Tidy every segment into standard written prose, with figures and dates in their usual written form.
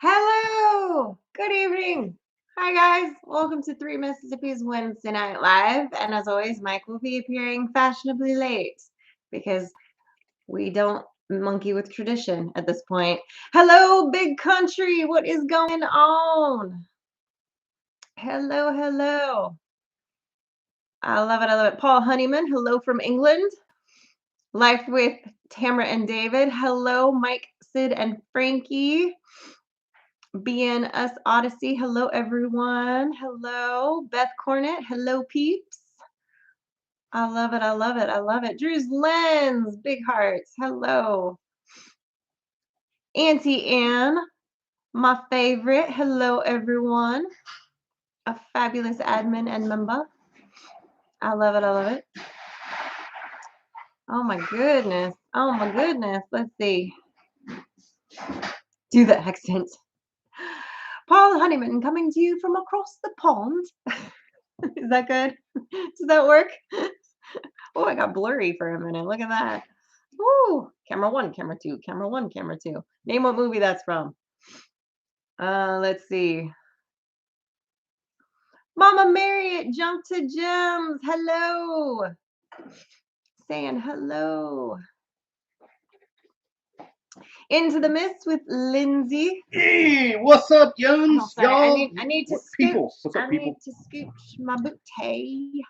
Hello, good evening. Hi, guys. Welcome to Three Mississippi's Wednesday Night Live. And as always, Mike will be appearing fashionably late because we don't monkey with tradition at this point. Hello, big country. What is going on? Hello, hello. I love it. I love it. Paul Honeyman, hello from England. Life with Tamara and David. Hello, Mike, Sid, and Frankie. BNS Odyssey. Hello, everyone. Hello, Beth Cornett. Hello, peeps. I love it. I love it. I love it. Drew's Lens. Big hearts. Hello. Auntie Anne, my favorite. Hello, everyone. A fabulous admin and member. I love it. I love it. Oh, my goodness. Oh, my goodness. Let's see. Do the accent. Paul Honeyman coming to you from across the pond. Is that good? Does that work? Oh, I got blurry for a minute. Look at that. Ooh, camera one, camera two, camera one, camera two. Name what movie that's from. Let's see. Mama Marriott, Jump to Gems. Hello. Saying hello. Into the Mist with Lindsay. Hey, what's up, Yuns? Oh, sorry. Y'all? I need to people. What's up, people? need to scooch my booty.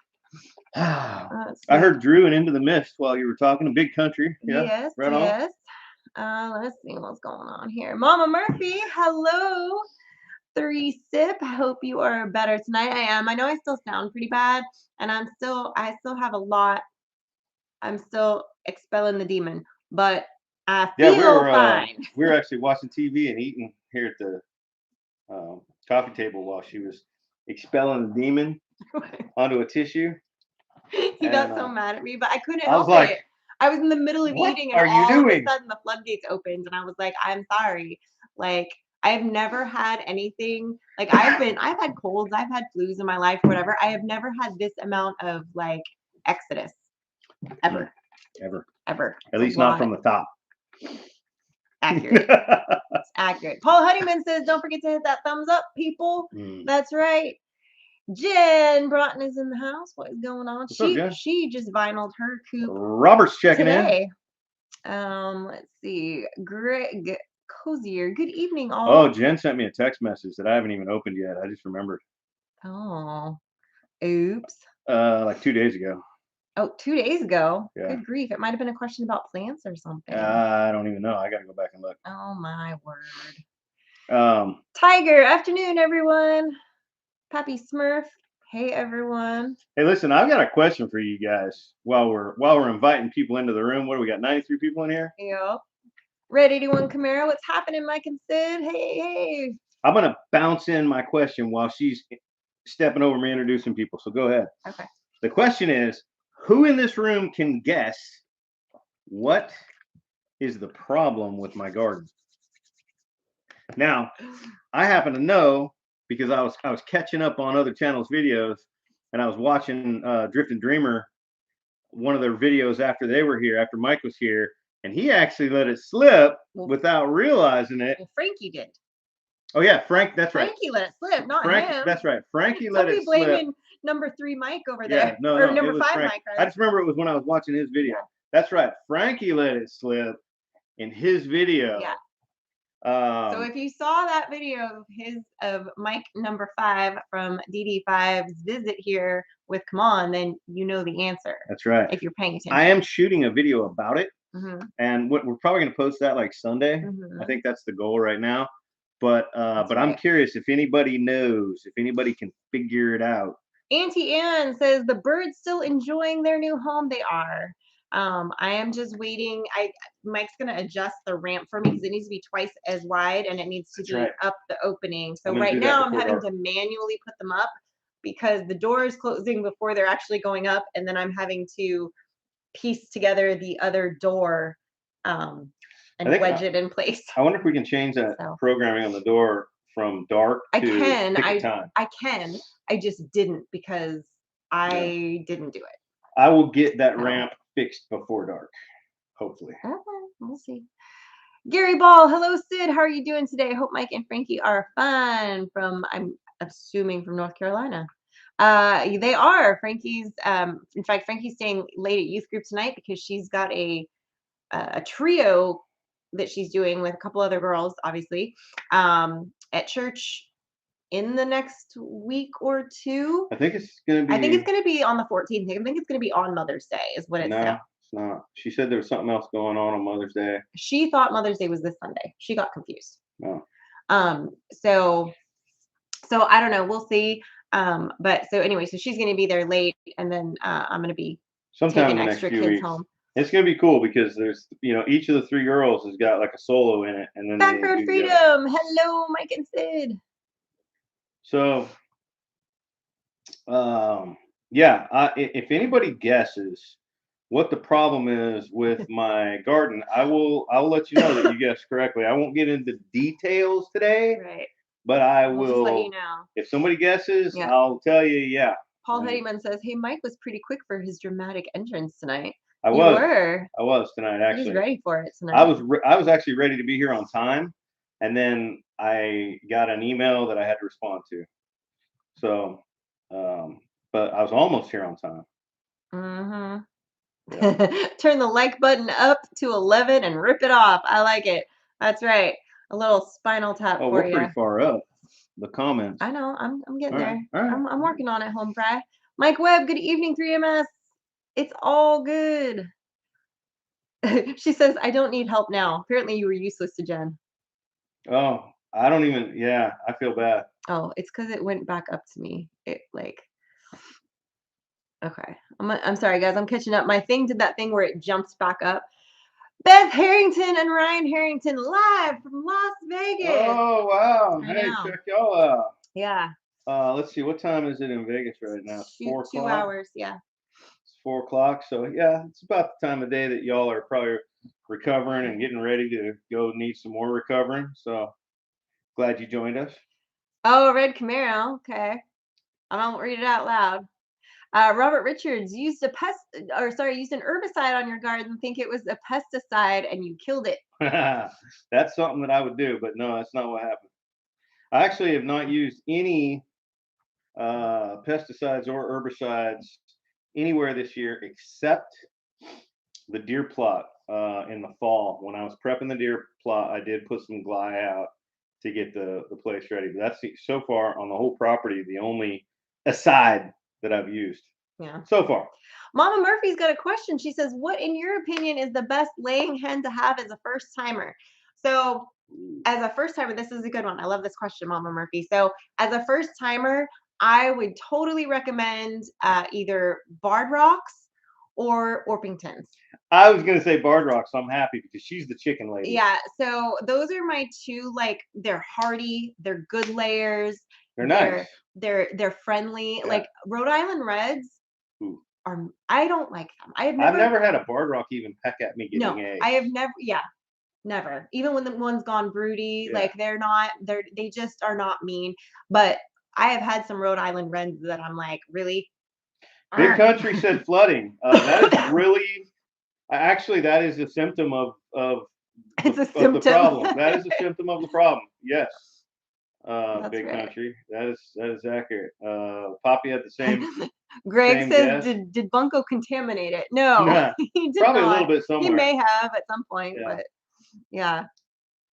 I heard Drew and Into the Mist while you were talking. A big country. Yeah. Yes, Right yes. Let's see what's going on here. Mama Murphy, hello. 3 Sip. I hope you are better tonight. I am. I know I still sound pretty bad, and I still have a lot. I'm still expelling the demon, but I feel fine. We were actually watching TV and eating here at the coffee table while she was expelling the demon onto a tissue. He got so mad at me, but I couldn't I was help like, it. I was in the middle of "What eating, and are you all of a doing?" sudden the floodgates opened, and I was like, "I'm sorry." Like, I've never had anything like I've had colds, I've had flus in my life, whatever. I have never had this amount of like exodus ever. Ever. It's At a least not lot. from the top. Accurate. It's accurate. Paul Honeyman says, "Don't forget to hit that thumbs up, people." That's right. Jen Broughton is in the house. What is going on? What's up, Jen? She just vinyled her coop Robert's checking today. Let's see. Greg Cozier. Good evening, all. Oh, Jen sent me a text message that I haven't even opened yet. I just remembered. Oh, oops. Like 2 days ago. Oh, 2 days ago. Yeah. Good grief. It might have been a question about plants or something. I don't even know. I got to go back and look. Oh, my word. Um, Tiger. Afternoon, everyone. Pappy Smurf. Hey, everyone. Hey, listen, I've got a question for you guys while we're inviting people into the room. What do we got? 93 people in here? Yep. Red 81 Camaro. What's happening, Mike and Sid? Hey, hey. I'm going to bounce in my question while she's stepping over me introducing people. So go ahead. Okay. The question is, who in this room can guess what is the problem with my garden? Now, I happen to know because I was catching up on other channels' videos, and I was watching Drift and Dreamer, one of their videos after they were here, after Mike was here, and he actually let it slip without realizing it. Well, Frankie did. Oh yeah, Frank. That's right. Frankie let it slip, not Frankie, him. That's right. Frankie let it slip. Blaming number 3 Mike over there. Yeah, no, or no, number 5 Frank. Mike. Right? I just remember it was when I was watching his video. Yeah. That's right. Frankie let it slip in his video. Yeah. So if you saw that video of Mike number 5 from DD5's visit here with Come On, then you know the answer. That's right. If you're paying attention. I am shooting a video about it, and we're probably going to post that like Sunday. I think that's the goal right now. But right. I'm curious if anybody knows, if anybody can figure it out. Auntie Ann says the birds still enjoying their new home. They are. I am just waiting. Mike's gonna adjust the ramp for me because it needs to be twice as wide and it needs to be up the opening. So right now I'm having to manually put them up because the door is closing before they're actually going up, and then I'm having to piece together the other door and wedge it in place. I wonder if we can change that programming on the door from dark to pick time. I can. I just didn't because I didn't do it. I will get that ramp fixed before dark, hopefully. Okay, we'll see. Gary Ball, hello Sid. How are you doing today? I hope Mike and Frankie are fun. I'm assuming from North Carolina. They are. In fact, Frankie's staying late at youth group tonight because she's got a trio that she's doing with a couple other girls, obviously, at church in the next week or two. I think it's gonna be. I think it's going to be on the 14th. I think it's going to be on Mother's Day, is what it No, said. it's not. She said there was something else going on Mother's Day. She thought Mother's Day was this Sunday. She got confused. No. So I don't know. We'll see. But so anyway, so she's going to be there late, and then I'm going to be Sometime in taking the next extra few kids weeks. home. It's gonna be cool because there's, each of the three girls has got like a solo in it, and then they Backroad do Freedom. together. Hello, Mike and Sid. So, yeah, if anybody guesses what the problem is with my garden, I'll let you know that you guessed correctly. I won't get into details today, Right. but I We'll will. just let you know. If somebody guesses, Yeah. I'll tell you. Yeah. Paul Huddyman says, "Hey, Mike was pretty quick for his dramatic entrance tonight." I You was. were. I was tonight, He actually. was ready for it tonight. I was actually ready to be here on time, and then I got an email that I had to respond to. So, but I was almost here on time. Yeah. Turn the like button up to 11 and rip it off. I like it. That's right. A little spinal tap Oh, for we're you. pretty far up. The comments. I know. I'm getting All there. right. All right. I'm working on it, home fry. Mike Webb, good evening, 3MS. It's all good. She says, I don't need help now. Apparently you were useless to Jen. Oh, I don't even. Yeah, I feel bad. Oh, it's because it went back up to me. Okay. I'm sorry, guys. I'm catching up. My thing did that thing where it jumps back up. Beth Harrington and Ryan Harrington live from Las Vegas. Oh, wow. I Hey, know. check y'all out. Yeah. Let's see. What time is it in Vegas right now? It's 4 o'clock. 2 hours. Yeah. It's 4 o'clock. So, yeah, it's about the time of day that y'all are probably recovering and getting ready to go need some more recovering. So, glad you joined us. Oh, Red Camaro. Okay. I won't read it out loud. Robert Richards used an herbicide on your garden, think it was a pesticide, and you killed it. That's something that I would do, but no, that's not what happened. I actually have not used any pesticides or herbicides anywhere this year except the deer plot in the fall. When I was prepping the deer plot, I did put some Gly out to get the place ready. But that's so far on the whole property the only aside that I've used. Yeah. So far. Mama Murphy's got a question. She says, "What, in your opinion, is the best laying hen to have as a first timer?" So, as a first timer, this is a good one. I love this question, Mama Murphy. So, as a first timer, I would totally recommend either Barred Rocks or Orpingtons. I was gonna say Barred Rock, so I'm happy because she's the chicken lady. Yeah, so those are my two. They're hardy, they're good layers. They're nice. They're friendly. Yeah. Like Rhode Island Reds are. I don't like them. I've never had a Barred Rock even peck at me getting eggs. I have never. Yeah, never. Even when the one's gone broody, like they just are not mean. But I have had some Rhode Island Reds that I'm like, really. Big Country said flooding. That is really. Actually, that is a symptom of the problem. That is a symptom of the problem. Yes. Big right. Country. That is accurate. Poppy had the same. Greg says, did Bunko contaminate it? No, nah, he did probably not. A little bit somewhere. He may have at some point, but yeah.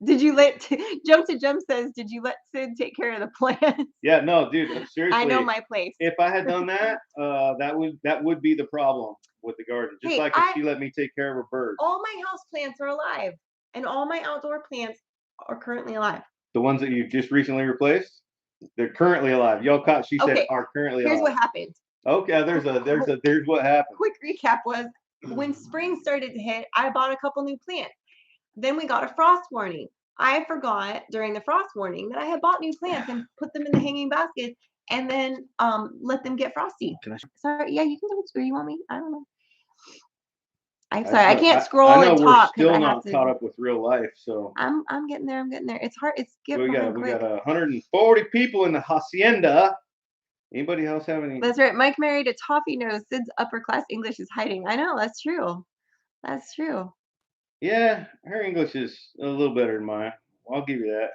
Did you let Jump to Jump says, did you let Sid take care of the plants? Yeah, no, dude. Seriously, I know my place. If I had done that, that would be the problem with the garden. Just like if she let me take care of her birds. All my house plants are alive, and all my outdoor plants are currently alive. The ones that you just recently replaced, they're currently alive. Y'all caught. She said are currently alive. Here's what happened. Okay, there's what happened. Quick recap was when spring started to hit, I bought a couple new plants. Then we got a frost warning. I forgot during the frost warning that I had bought new plants and put them in the hanging baskets and then let them get frosty. Sorry, yeah, you can do it. You want me? I don't know. I'm sorry, I can't scroll and talk. We're still not caught up with real life, so I'm getting there. I'm getting there. It's hard. It's we got 140 people in the hacienda. Anybody else have any? That's right. Mike married a toffee nose. Sid's upper class English is hiding. I know, that's true. That's true. Yeah, her English is a little better than mine. I'll give you that.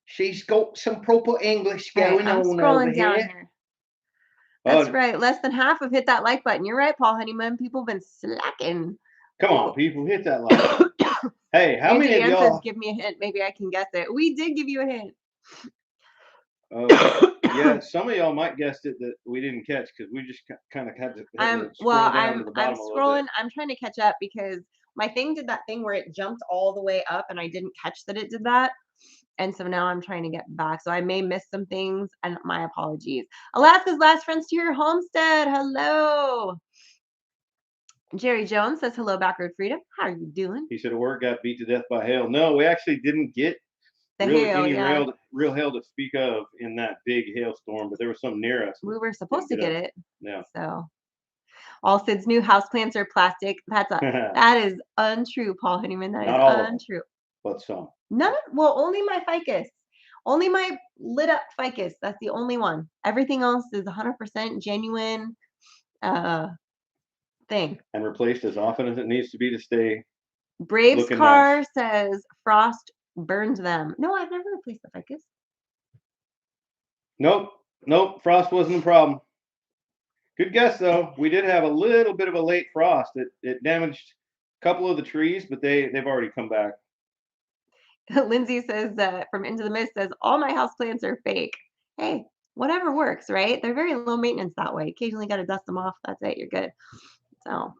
She's got some proper English All right, going I'm on over scrolling down here. here. That's Oh, right. Less than half have hit that like button. You're right, Paul Honeyman. People have been slacking. come on, people, hit that like button. Hey, how many Auntie of Ann says, y'all? give me a hint. Maybe I can guess it. We did give you a hint. Yeah, some of y'all might guessed it that we didn't catch because we just kind of had to scroll down to the I'm bottom a little bit. scrolling. I'm trying to catch up because my thing did that thing where it jumped all the way up and I didn't catch that it did that. And so now I'm trying to get back. So I may miss some things and my apologies. Alaska's Last Frontier Homestead. Hello. Jerry Jones says, hello, Backroad Freedom. How are you doing? He said a word got beat to death by hail. No, we actually didn't get The really hail, any yeah. real hail to speak of in that big hailstorm, but there was some near us. We were supposed to get it. Yeah. So all Sid's new houseplants are plastic. That is untrue, Paul Honeyman. That is Not all of them, untrue. but some. Well, only my ficus. Only my lit up ficus. That's the only one. Everything else is 100% genuine thing. And replaced as often as it needs to be to stay. Braves looking car nice. says frost burned them. No, I've never replaced the ficus. Nope. Frost wasn't a problem. Good guess though. We did have a little bit of a late frost. It damaged a couple of the trees, but they've already come back. Lindsay says from Into the Mist says all my houseplants are fake. Hey, whatever works, right? They're very low maintenance that way. Occasionally got to dust them off. That's it. You're good. So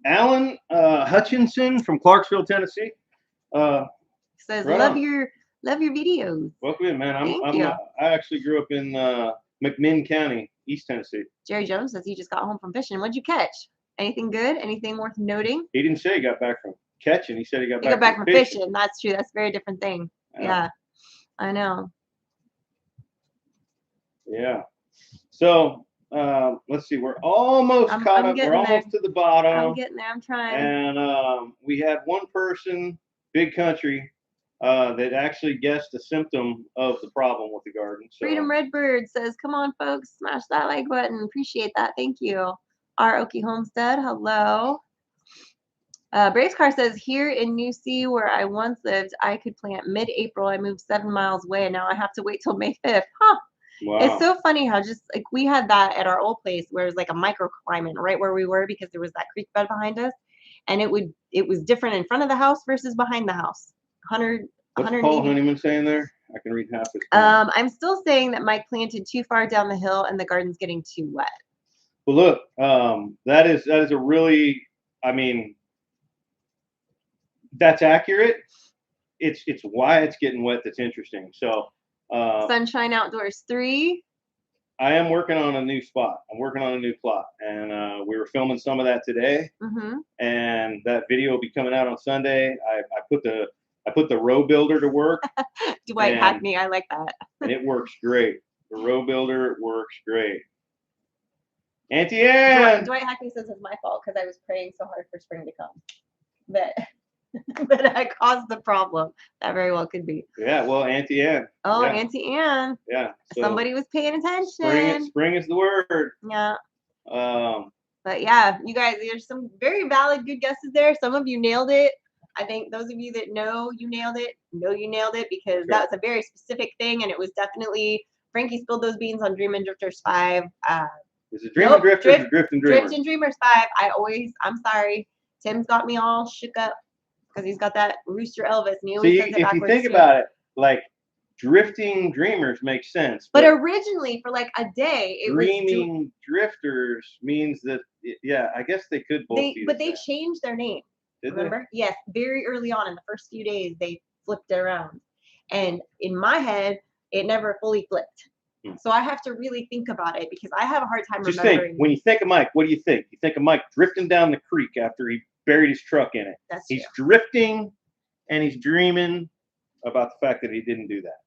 Alan Hutchinson from Clarksville, Tennessee. says Right love on. your videos. Welcome in, man. Thank you. I actually grew up in McMinn County, East Tennessee. Jerry Jones says he just got home from fishing. What'd you catch? Anything good? Anything worth noting? He didn't say he got back from catching. He said he got back from from fishing. That's true. That's a very different thing. Yeah, I know. Yeah. So let's see. We're almost caught up. We're almost to the bottom. I'm getting there. I'm trying. And we had one person, Big Country, that actually guessed the symptom of the problem with the garden. So. Freedom Redbird says, come on, folks, smash that like button. Appreciate that. Thank you. R. Okie Homestead, hello. Braves Car says, here in New Sea, where I once lived, I could plant mid-April. I moved 7 miles away, and now I have to wait till May 5th. Huh. Wow. It's so funny how just like we had that at our old place where it was like a microclimate right where we were because there was that creek bed behind us, and it was different in front of the house versus behind the house. 100. What's Paul Honeyman saying there? I can read half his comment. I'm still saying that Mike planted too far down the hill and the garden's getting too wet. Well, look, that is a really, I mean, that's accurate. It's why it's getting wet that's interesting. So Sunshine Outdoors 3. I am working on a new spot. I'm working on a new plot, and we were filming some of that today. And that video will be coming out on Sunday. I put the row builder to work. Dwight Hackney, I like that. And it works great. The row builder works great. Auntie Ann. Dwight Hackney says it's my fault because I was praying so hard for spring to come. That I caused the problem. That very well could be. Yeah, well, Auntie Ann. Oh, yeah. Auntie Ann. Yeah. So somebody was paying attention. Spring is the word. Yeah. But yeah, you guys, there's some very valid, good guesses there. Some of you nailed it. I think those of you that know you nailed it because that was a very specific thing, and it was definitely Frankie spilled those beans on Dream and Drifters 5. Is it Dream and Drifters or Drift and Dreamers? Drift and Dreamers 5. I'm sorry. Tim's got me all shook up because he's got that Rooster Elvis. And he always says it if you think about it, like Drifting Dreamers makes sense. But originally, for like a day, Dreaming Drifters means that, yeah, I guess they could both be. But they changed their name. Remember? Yes, very early on in the first few days, they flipped it around. And in my head, it never fully flipped. So I have to really think about it because I have a hard time remembering. Think, when you think of Mike, what do you think? You think of Mike drifting down the creek after he buried his truck in it. He's drifting and he's dreaming about the fact that he didn't do that.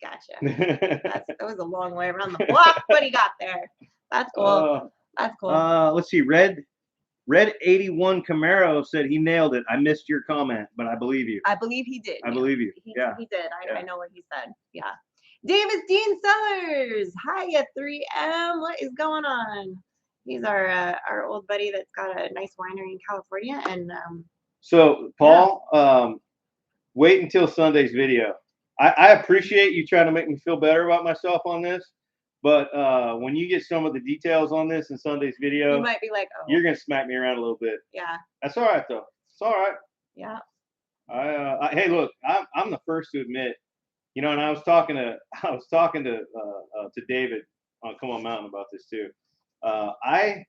Gotcha. That was a long way around the block, but he got there. That's cool. That's cool. Let's see. Red 81 Camaro said he nailed it. I missed your comment, but I believe you. I believe he did. I believe you. He did. I know what he said. Yeah. Davis Dean Sellers. Hiya, 3M. What is going on? He's our old buddy that's got a nice winery in California, and So, yeah. Paul, wait until Sunday's video. I appreciate you trying to make me feel better about myself on this, but when you get some of the details on this in Sunday's You video, might be like, oh, you're gonna smack me around a little bit. yeah, That's all right though. It's all right. yeah. Hey, look, I'm the first to admit, you know, and I was talking to David on Come On Mountain about this too. I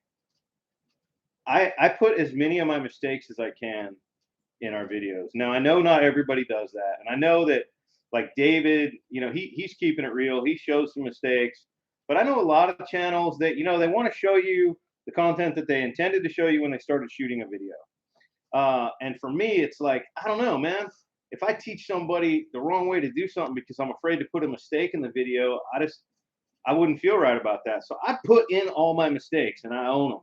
put as many of my mistakes as I can in our videos. Now I know not everybody does that, and I know that like David, you know, he's keeping it real. He shows some mistakes, but I know a lot of channels that, you know, they want to show you the content that they intended to show you when they started shooting a video. And for me, it's like, I don't know, man. If I teach somebody the wrong way to do something because I'm afraid to put a mistake in the video, I wouldn't feel right about that. So I put in all my mistakes and I own them.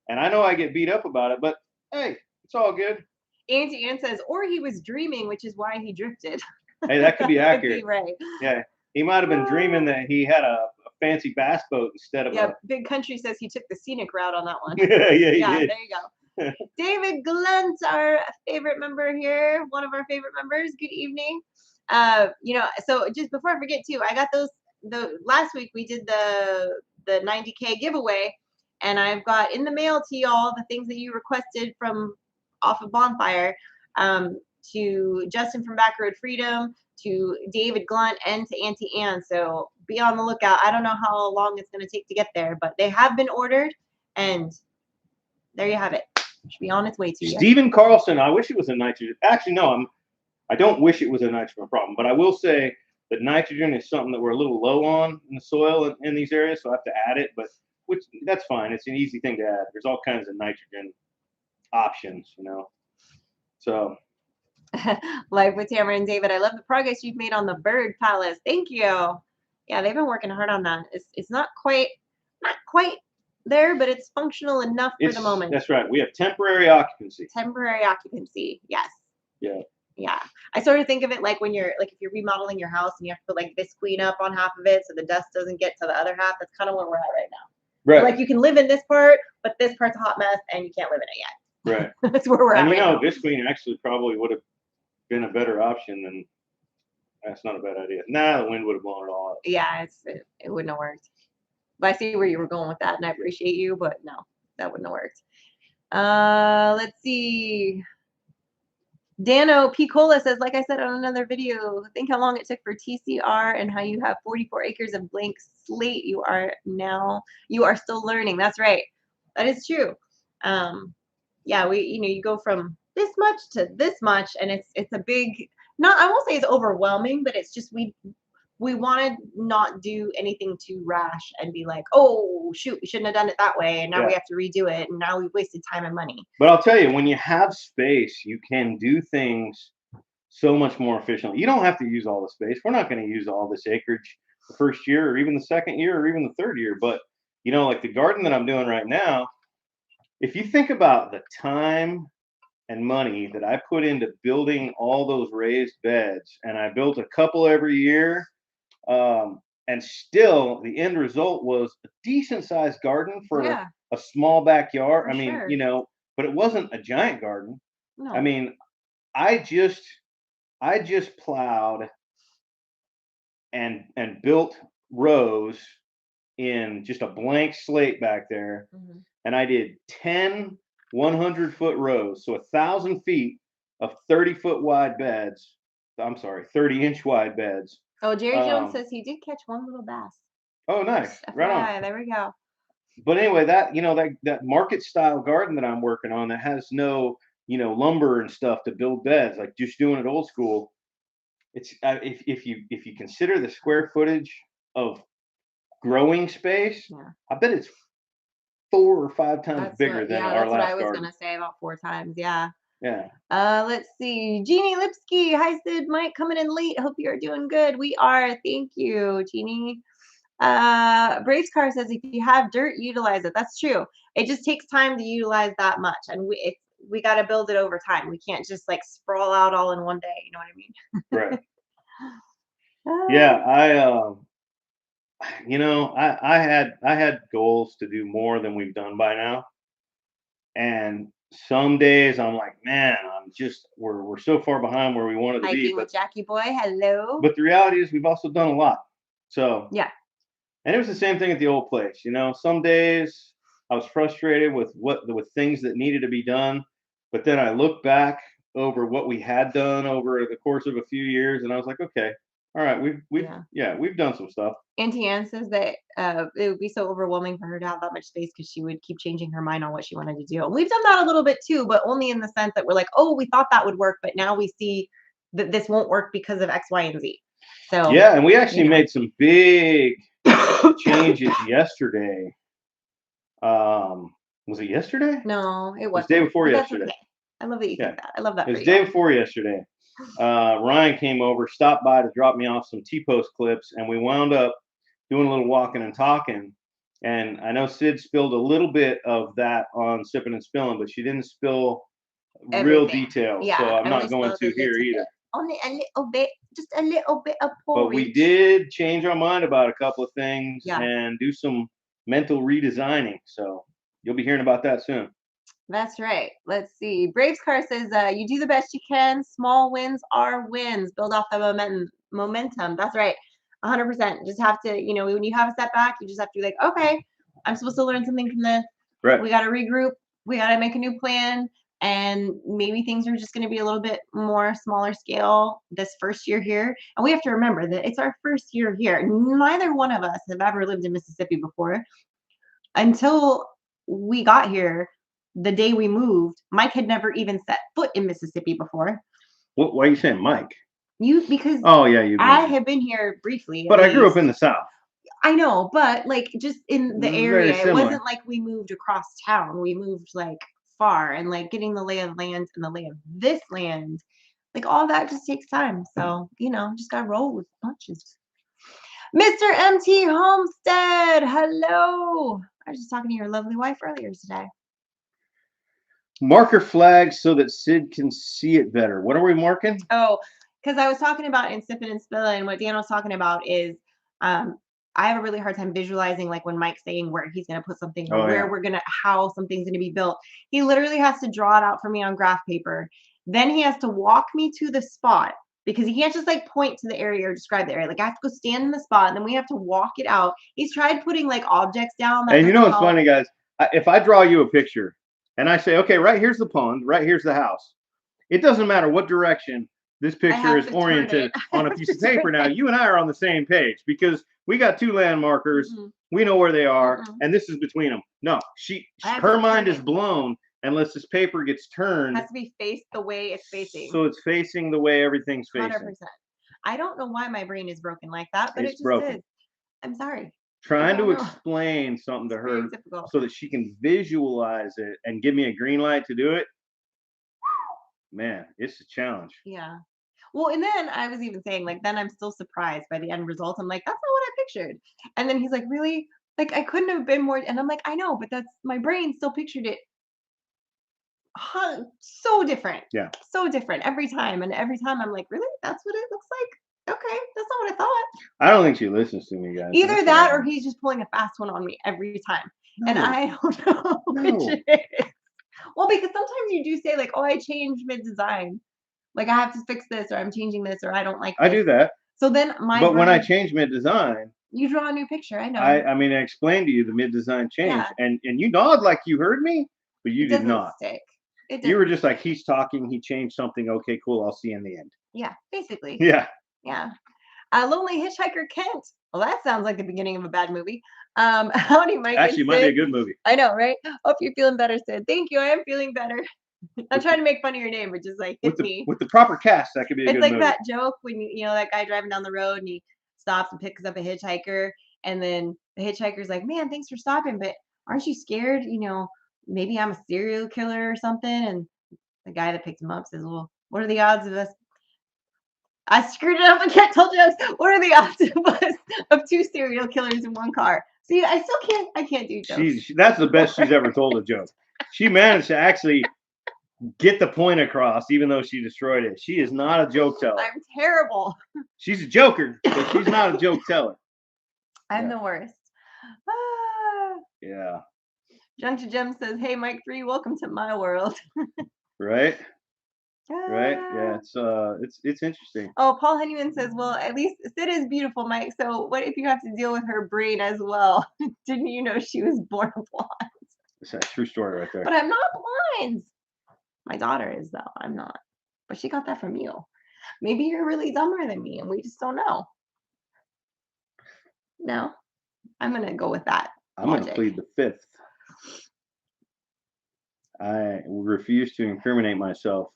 And I know I get beat up about it, but hey, it's all good. Auntie Ann says, or he was dreaming, which is why he drifted. Hey, that could be Could accurate. be right. Yeah, he might have been dreaming that he had a fancy bass boat instead of Yeah, Big Country says he took the scenic route on that one. yeah, he Yeah, did. there you go. David Glunt, our favorite member here, one of our favorite members. Good evening. You know, so just before I forget too, I got the last week we did the 90K giveaway, and I've got in the mail to y'all the things that you requested from off of Bonfire, to Justin from Backroad Freedom, to David Glunt, and to Auntie Ann. So be on the lookout. I don't know how long it's going to take to get there, but they have been ordered, and there you have it. Should be on its way to you. Stephen Carlson, I wish it was a nitrogen. Actually, no, I don't wish it was a nitrogen problem, but I will say that nitrogen is something that we're a little low on in the soil in these areas, so I have to add it. But which that's fine. It's an easy thing to add. There's all kinds of nitrogen options, you know. So Live with Tamara and David. I love the progress you've made on the Bird Palace. Thank you. Yeah, they've been working hard on that. It's not quite there, but it's functional enough for the moment. That's right. We have temporary occupancy. Temporary occupancy. Yes. Yeah. Yeah. I sort of think of it like when you're like if you're remodeling your house and you have to put like this queen up on half of it so the dust doesn't get to the other half. That's kind of where we're at right now. Right. Like you can live in this part, but this part's a hot mess and you can't live in it yet. Right. That's where we're at. And you right know, now. this queen actually probably would have been a better option than. That's not a bad idea. Nah, the wind would have blown it all up. Yeah, it wouldn't have worked. But I see where you were going with that, and I appreciate you, but no, that wouldn't have worked. Let's see. Dano Picola says, like I said on another video, think how long it took for TCR and how you have 44 acres of blank slate. You are still learning. That's right. That is true. Yeah, you go from this much to this much, and it's a big, not, I won't say it's overwhelming, but it's just we want to not do anything too rash and be like, oh shoot, we shouldn't have done it that way, and now we have to redo it, and now we've wasted time and money. But I'll tell you, when you have space, you can do things so much more efficiently. You don't have to use all the space. We're not going to use all this acreage the first year, or even the second year, or even the third year. But you know, like the garden that I'm doing right now, if you think about the time and money that I put into building all those raised beds, and I built a couple every year. And still, the end result was a decent sized garden for a small backyard. I mean, you know, but it wasn't a giant garden. No. I mean, I just plowed and built rows in just a blank slate back there, and I did 10 100-foot rows, so 1,000 feet of 30-foot wide beds. I'm sorry, 30-inch wide beds. Oh, Jerry Jones says he did catch one little bass. Oh, nice. Right on. There we go. But anyway, that market style garden that I'm working on that has no, lumber and stuff to build beds, like just doing it old school. It's if you consider the square footage of growing space, I bet it's 4 or 5 times bigger than our last garden. That's what I was gonna say, about 4 times. Yeah. Yeah. Let's see. Jeannie Lipsky. Hi, Sid. Mike, coming in late. Hope you're doing good. We are. Thank you, Jeannie. Braves Car says, if you have dirt, utilize it. That's true. It just takes time to utilize that much. And we got to build it over time. We can't just like sprawl out all in one day. You know what I mean? Right. Yeah. You know, I had goals to do more than we've done by now, and some days I'm like, man, we're so far behind where we wanted to be. Hiking with Jackie Boy. Hello. But the reality is we've also done a lot. So Yeah. and it was the same thing at the old place. You know, some days I was frustrated with things that needed to be done, but then I look back over what we had done over the course of a few years, and I was like, okay, all right, we've done some stuff. Auntie Anne says that it would be so overwhelming for her to have that much space because she would keep changing her mind on what she wanted to do. And we've done that a little bit too, but only in the sense that we're like, oh, we thought that would work, but now we see that this won't work because of X, Y, and Z. So yeah, and we actually made some big changes yesterday. Was it yesterday? No, it It was wasn't. the day before But that's yesterday. okay. I love that you think that. I love that It for was you. the day before yesterday. Ryan came over, stopped by to drop me off some T-post clips, and we wound up doing a little walking and talking. And I know Sid spilled a little bit of that on Sipping and Spilling, but she didn't spill real Everything. details. Yeah, So I'm I not only going spilled to a here little either. bit. Only a little bit, just a little bit of But porridge. we did change our mind about a couple of things Yeah. and do some mental redesigning. So you'll be hearing about that soon. That's right. Let's see. Braves Car says, you do the best you can. Small wins are wins. Build off the momentum. That's right. 100%. Just have to, when you have a setback, you just have to be like, okay, I'm supposed to learn something from this. Right. We got to regroup. We got to make a new plan. And maybe things are just going to be a little bit more smaller scale this first year here. And we have to remember that it's our first year here. Neither one of us have ever lived in Mississippi before. Until we got here, the day we moved, Mike had never even set foot in Mississippi before. Why are you saying Mike? Because Oh yeah, I have been here briefly. But I grew up in the South. I know, but like just in the area, it similar. wasn't like we moved across town. We moved like far, and like getting the lay of land and the lay of this land, like all that just takes time. So just gotta roll with punches. Mr. MT Homestead, hello. I was just talking to your lovely wife earlier today. Marker flags so that Sid can see it better. What are we marking? Oh, because I was talking about in Sipping and Spilling, what Dan was talking about is I have a really hard time visualizing like when Mike's saying where he's gonna put something or we're gonna how something's gonna be built. He literally has to draw it out for me on graph paper. Then he has to walk me to the spot because he can't just like point to the area or describe the area. Like I have to go stand in the spot, and then we have to walk it out. He's tried putting like objects down. And you know what's funny, guys? If I draw you a picture and I say, okay, right here's the pond, right here's the house. It doesn't matter what direction this picture is oriented on a piece of paper. Now, you and I are on the same page because we got two land markers. Mm-hmm. We know where they are, and this is between them. No, her mind is blown unless this paper gets turned. It has to be faced the way it's facing. So it's facing the way everything's facing. 100%. I don't know why my brain is broken like that, but it's it just broken. Is. I'm sorry. Trying to explain something to her so that she can visualize it and give me a green light to do it. Man, it's a challenge. Yeah. Well, and then I was even saying, like, then I'm still surprised by the end result. I'm like, that's not what I pictured. And then he's like, really? Like, I couldn't have been more. And I'm like, I know, but that's my brain still pictured it. So different. Yeah. So different every time. And every time I'm like, really? That's what it looks like? Okay. That's not what I thought. I don't think she listens to me, guys. Either that or he's just pulling a fast one on me every time. No. And I don't know which it is. Well, because sometimes you do say, like, oh, I changed mid-design. Like I have to fix this, or I'm changing this, or I don't like this. I do that. So then But when I change mid-design, you draw a new picture. I know. I mean, I explained to you the mid-design change, and you nod like you heard me, but you did not. Stick. You were just like, he's talking, he changed something. Okay, cool. I'll see you in the end. Yeah, basically. Yeah. Yeah. Lonely Hitchhiker Kent. Well, that sounds like the beginning of a bad movie. Howdy, Mike. Actually, might be a good movie. I know, right? Hope you're feeling better, Sid. Thank you. I am feeling better. I'm trying to make fun of your name, which is like hit me. With the proper cast, that could be a good movie. It's like that joke when that guy driving down the road and he stops and picks up a hitchhiker, and then the hitchhiker's like, "Man, thanks for stopping, but aren't you scared? Maybe I'm a serial killer or something." And the guy that picked him up says, "Well, what are the odds of us?" I screwed it up. I can't tell jokes. What are the odds of us of two serial killers in one car? See, I still can't. I can't do jokes. That's the best she's ever told a joke. She managed to actually get the point across, even though she destroyed it. She is not a joke teller. I'm terrible. She's a joker, but she's not a joke teller. I'm the worst. Ah. Yeah. Junk to Gem says, "Hey, Mike 3, welcome to my world." Right. Right. Yeah. Ah. It's interesting. Oh, Paul Honeyman says, "Well, at least Sid is beautiful, Mike. So what if you have to deal with her brain as well? Didn't you know she was born blind?" It's a true story right there. But I'm not blind. My daughter is though. I'm not. But she got that from you. Maybe you're really dumber than me and we just don't know. No, I'm gonna go with that I'm going to logic. plead the fifth. I refuse to incriminate myself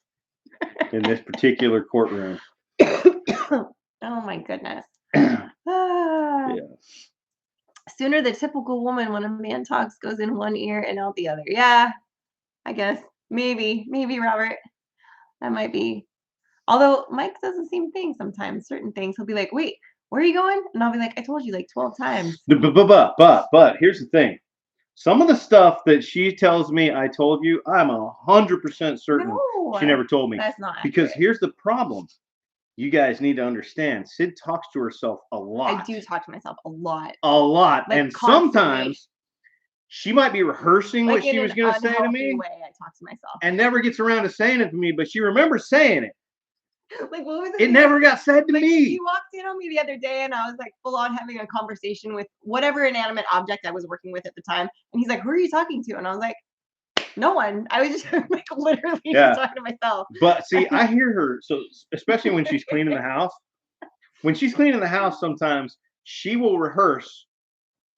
in this particular courtroom. Oh my goodness. Ah. Yeah. Sooner the typical woman when a man talks goes in one ear and out the other. Yeah, I guess. Maybe, Robert. That might be. Although Mike does the same thing sometimes. Certain things. He'll be like, wait, where are you going? And I'll be like, I told you like 12 times. But here's the thing. Some of the stuff that she tells me I told you, I'm 100% certain No, she never told me. that's not Because accurate. here's the problem. You guys need to understand. Sid talks to herself a lot. I do talk to myself a lot. A lot. Like, And constantly. Sometimes she might be rehearsing Like what she was going to say to unhealthy me way, I talk to myself. and never gets around to saying it to me, but she remembers saying it. Like, what was it? Never got said to like, me. He walked in on me the other day and I was like full on having a conversation with whatever inanimate object I was working with at the time. And he's like, who are you talking to? And I was like, no one. I was just like literally just talking to myself. But see, I hear her. So especially when she's cleaning the house. When she's cleaning the house, sometimes she will rehearse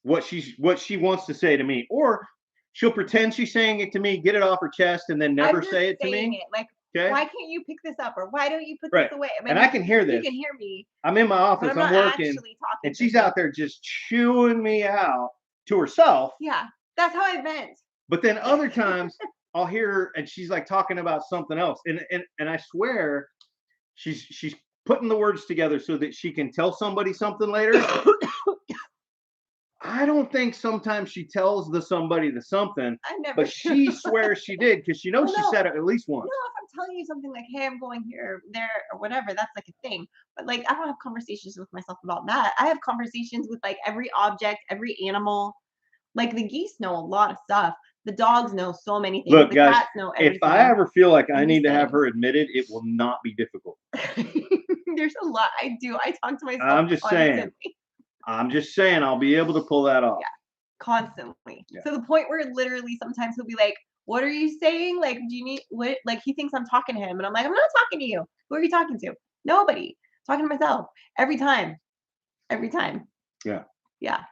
what she wants to say to me, or she'll pretend she's saying it to me, get it off her chest, and then never say it to me. Like, okay? Why can't you pick this up, or why don't you put Right. this away? I mean, And I can hear this. You can hear me. I'm in my office. But I'm working, and she's out there just chewing me out to herself. Yeah, that's how I vent. But then other times I'll hear her, and she's like talking about something else, and I swear she's putting the words together so that she can tell somebody something later. I don't think sometimes she tells somebody the something, but she swears she did because she knows she said it at least once. No, if I'm telling you something like, hey, I'm going here, there, or whatever, that's like a thing. But like, I don't have conversations with myself about that. I have conversations with like every object, every animal. Like the geese know a lot of stuff. The dogs know so many things. Look, the guys, cats know everything. If I ever feel like I need to have her admitted, it will not be difficult. There's a lot I do. I talk to myself. I'm just saying. I'm just saying I'll be able to pull that off. Yeah, constantly. Yeah. To the point where literally sometimes he'll be like, what are you saying? Like, do you need what? Like, he thinks I'm talking to him. And I'm like, I'm not talking to you. Who are you talking to? Nobody. I'm talking to myself. Every time. Every time. Yeah. Yeah.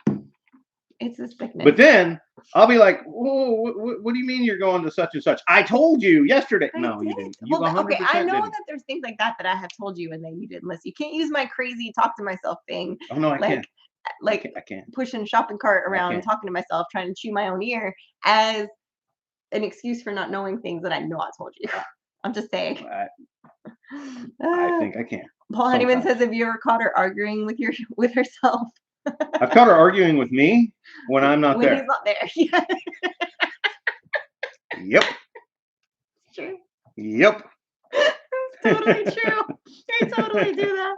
It's a sickness. But then I'll be like, what do you mean you're going to such and such? I told you yesterday. No, you didn't. You 100% okay, I know didn't. that there's things like that I have told you and then you didn't listen. You can't use my crazy talk to myself thing. Oh, no, I can't. Like I can't. Pushing a shopping cart around and talking to myself, trying to chew my own ear as an excuse for not knowing things that I know I told you. I'm just saying. I think I can. Paul Honeyman says, have you ever caught her arguing with herself? I've caught her arguing with me when I'm not there. When he's not there. Yep. It's true. Yep. It's totally true. I totally do that.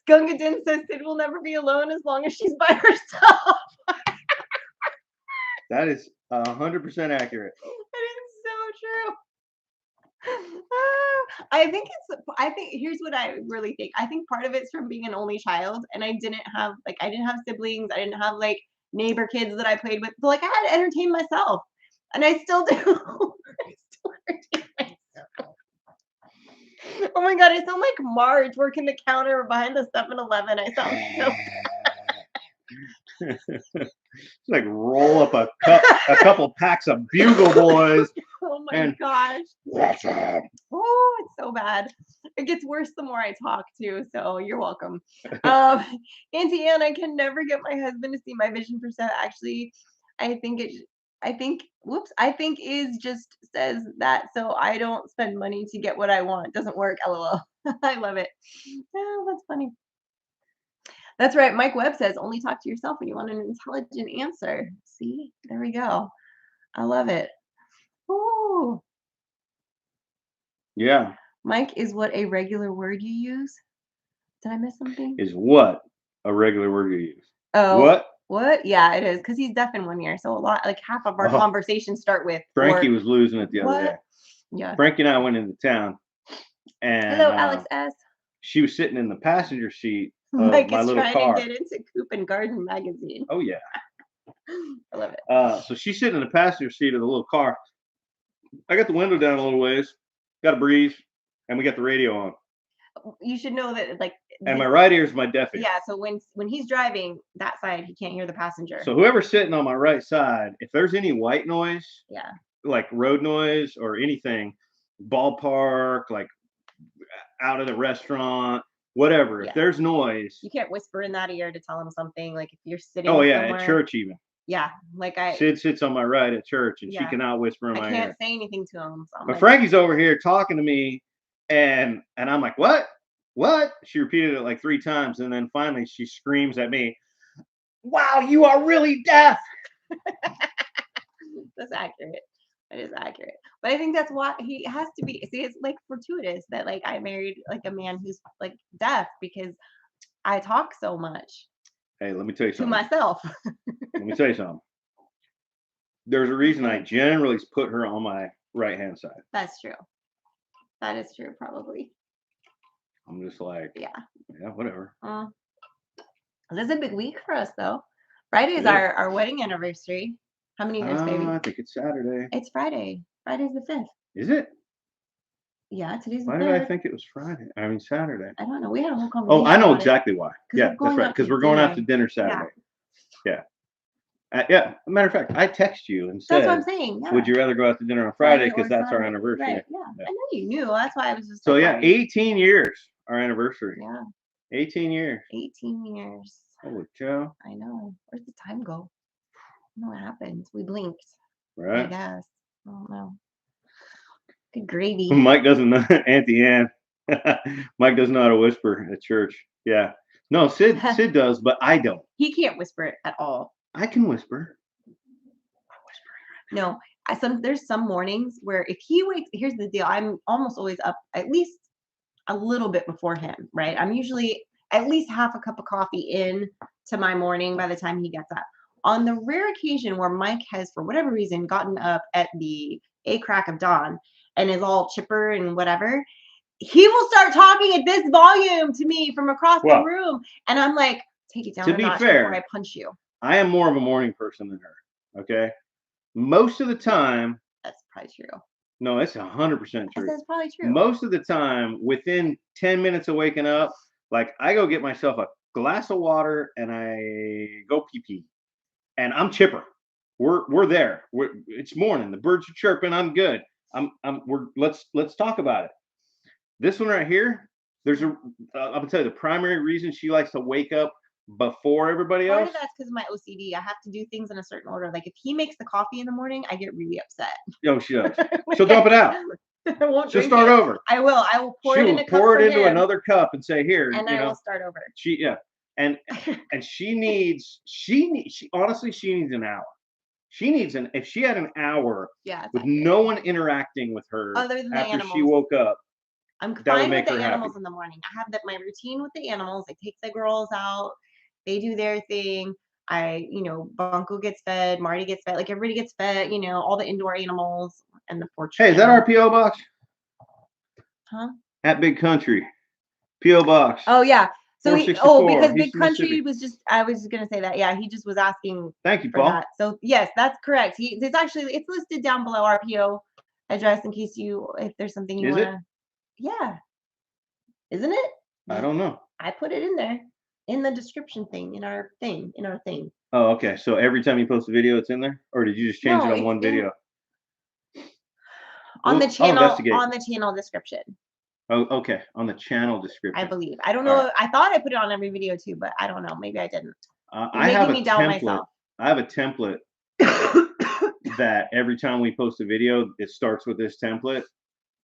Gungadin says Sid will never be alone as long as she's by herself. That is 100% accurate. That is so true. I think here's what I really think. I think part of it's from being an only child, and I didn't have siblings. I didn't have like neighbor kids that I played with. But like I had to entertain myself, and I still do. I still entertain myself. Oh my god, I sound like Marge working the counter behind the 7-Eleven. I sound so It's like roll up a couple packs of Bugle Boys. Oh my gosh. Oh, it's so bad. It gets worse the more I talk too, so you're welcome. Auntie Anne, I can never get my husband to see my vision for set. Actually, I think is just says that so I don't spend money to get what I want. Doesn't work, LOL. I love it. Oh, that's funny. That's right. Mike Webb says only talk to yourself when you want an intelligent answer. See, there we go. I love it. Ooh. Yeah. Mike is what a regular word you use? Did I miss something? Is what a regular word you use. Oh, What? what? Yeah, it is because he's deaf in one ear. So a lot, like half of our Oh, conversations start with Frankie or was losing it the other day. what? Yeah. Frankie and I went into town, and Hello, Alex S. she was sitting in the passenger seat of Mike my is little trying car. to get into Coop and Garden magazine. Oh yeah. I love it. So she's sitting in the passenger seat of the little car. I got the window down a little ways, got a breeze, and we got the radio on. You should know that, like, And my right ear is my deaf ear. yeah. So when he's driving that side, he can't hear the passenger. So whoever's sitting on my right side, if there's any white noise, yeah, like road noise or anything, ballpark, like out of the restaurant, whatever. Yeah. If there's noise, you can't whisper in that ear to tell him something. Like if you're sitting. oh yeah, somewhere, at church even. Yeah, like Sid sits on my right at church, and she Yeah. cannot whisper in my I ear. can't say anything to him. So I'm But like, Frankie's over here talking to me, and I'm like, what? What? She repeated it like 3 times, and then finally she screams at me, "Wow, you are really deaf!" that's accurate. That is accurate. But I think that's why he has to be. See, it's like fortuitous that like I married like a man who's like deaf because I talk so much Hey, let me tell you to something. myself. Let me tell you something. There's a reason I generally put her on my right-hand side. That's true. That is true, probably. I'm just like, yeah, whatever. This is a big week for us, though. Friday is our wedding anniversary. How many years, baby? I think it's Saturday. It's Friday. Friday's the 5th. Is it? Yeah, today's the 5th. Why did I think it was Friday? I mean Saturday. I don't know. We had a whole conversation. Oh, I know exactly why. Yeah, we're that's right. Because we're going out to dinner Saturday. Yeah. Yeah. Matter of fact, I text you and said, that's what I'm saying. Yeah. Would you rather go out to dinner on Friday? Because that's our Friday. anniversary. Right. Yeah. I know you knew. That's why I was just. So like, yeah, 18 years our anniversary. Yeah. 18 years. 18 years. Holy cow. I know. Where'd the time go? I don't know what happened. We blinked. Right. I guess. I don't know. Good gravy. Mike doesn't know. Auntie Ann. Mike doesn't know how to whisper at church. Yeah. No, Sid does, but I don't. He can't whisper it at all. I can whisper. I'm whispering right now. No, there's some mornings where if he wakes, here's the deal. I'm almost always up at least a little bit before him, right? I'm usually at least half a cup of coffee in to my morning by the time he gets up. On the rare occasion where Mike has, for whatever reason, gotten up at the crack of dawn and is all chipper and whatever, he will start talking at this volume to me from across the room. And I'm like, take it down a notch before I punch you. I am more of a morning person than her. Okay. Most of the time. That's probably true. No, it's 100% true. That's probably true. Most of the time, within 10 minutes of waking up, like I go get myself a glass of water and I go pee. And I'm chipper. We're there. It's morning. The birds are chirping. I'm good. Let's talk about it. This one right here, I'm gonna tell you the primary reason she likes to wake up before everybody else. Part of that's because of my OCD. I have to do things in a certain order. Like if he makes the coffee in the morning, I get really upset. Oh, she does. She'll dump it out. I won't. She'll start over. I will. I will pour it in a cup pour it into him, another cup and say, "Here." And I will start over. And she honestly needs an hour. If she had an hour with no one interacting with her other than after she woke up. I'm fine with the animals in the morning. I have my routine with the animals. I take the girls out. They do their thing. Bunko gets fed. Marty gets fed. Like everybody gets fed. All the indoor animals and the porch. Hey, is that our P.O. box? Huh? At Big Country. P.O. box. Oh, yeah. So because Big Houston, Country was I was just gonna say that. Yeah, he just was asking. Thank you, Paul. That. So yes, that's correct. It's listed down below our PO address in case if there's something you wanna. Yeah. Isn't it? I don't know. I put it in there in the description thing in our thing. Oh, okay. So every time you post a video, it's in there, or did you just change it on one video? On the channel description. Oh, okay. On the channel description. I believe. I don't know. Right. I thought I put it on every video too, but I don't know. Maybe I didn't. I have a template. I have a template that every time we post a video, it starts with this template,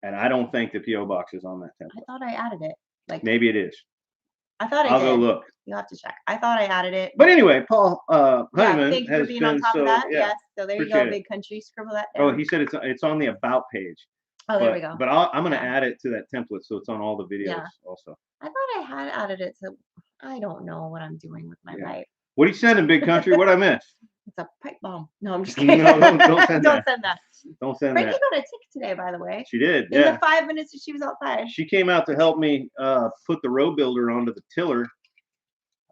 and I don't think the PO box is on that template. I thought I added it. Like maybe it is. I thought I'll go look. You'll have to check. I thought I added it. But anyway, Paul Honeyman thank you for being on top of that. Yeah. Yes. So there you go, Big Country. Scribble that down. Oh, he said it's on the about page. Oh, there we go. But I'm gonna Yeah. add it to that template so it's on all the videos Yeah. also. I thought I had added it to. I don't know what I'm doing with my Yeah. pipe. What are you sending, Big Country? What I miss? It's a pipe bomb. No, I'm just kidding. No, don't send Don't that. send that. Don't send Frankie that. got a tick today, by the way. She did. In Yeah. the 5 minutes that she was outside. She came out to help me put the row builder onto the tiller.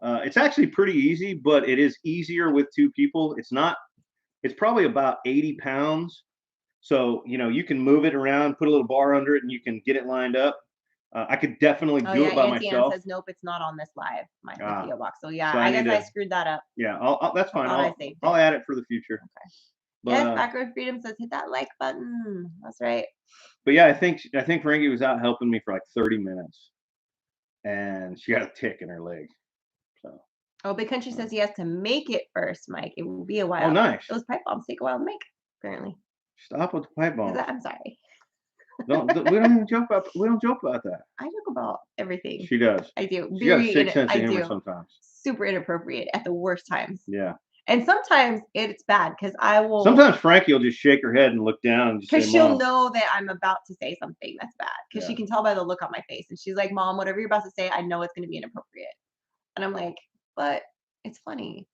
It's actually pretty easy, but it is easier with two people. It's probably about 80 pounds. So, you can move it around, put a little bar under it, and you can get it lined up. I could definitely Oh do yeah, it by Auntie Ann myself. says nope, it's not on this live. My Ah, PO box. So yeah, so I need guess I to, screwed that up. yeah, that's fine. Thought I saved I'll it. add it for the future. Okay. But, Yes, Backroad Freedom says hit that like button. That's right. but yeah, I think Frankie was out helping me for like 30 minutes, and she got a tick in her leg. So. Oh, Big Country says he has to make it first, Mike. It will be a while. Oh, nice. Those pipe bombs take a while to make, apparently. Stop with the pipe bombs. I'm sorry. We don't even joke about. We don't joke about that. I joke about everything. She does. I do. She got a sick sense of humor do. sometimes. Super inappropriate at the worst times. Yeah. And sometimes it's bad because I will. Sometimes Frankie will just shake her head and look down and just say, Because she'll Mom. know that I'm about to say something that's bad. Because she can tell by the look on my face. And she's like, Mom, whatever you're about to say, I know it's going to be inappropriate. And I'm like, but it's funny.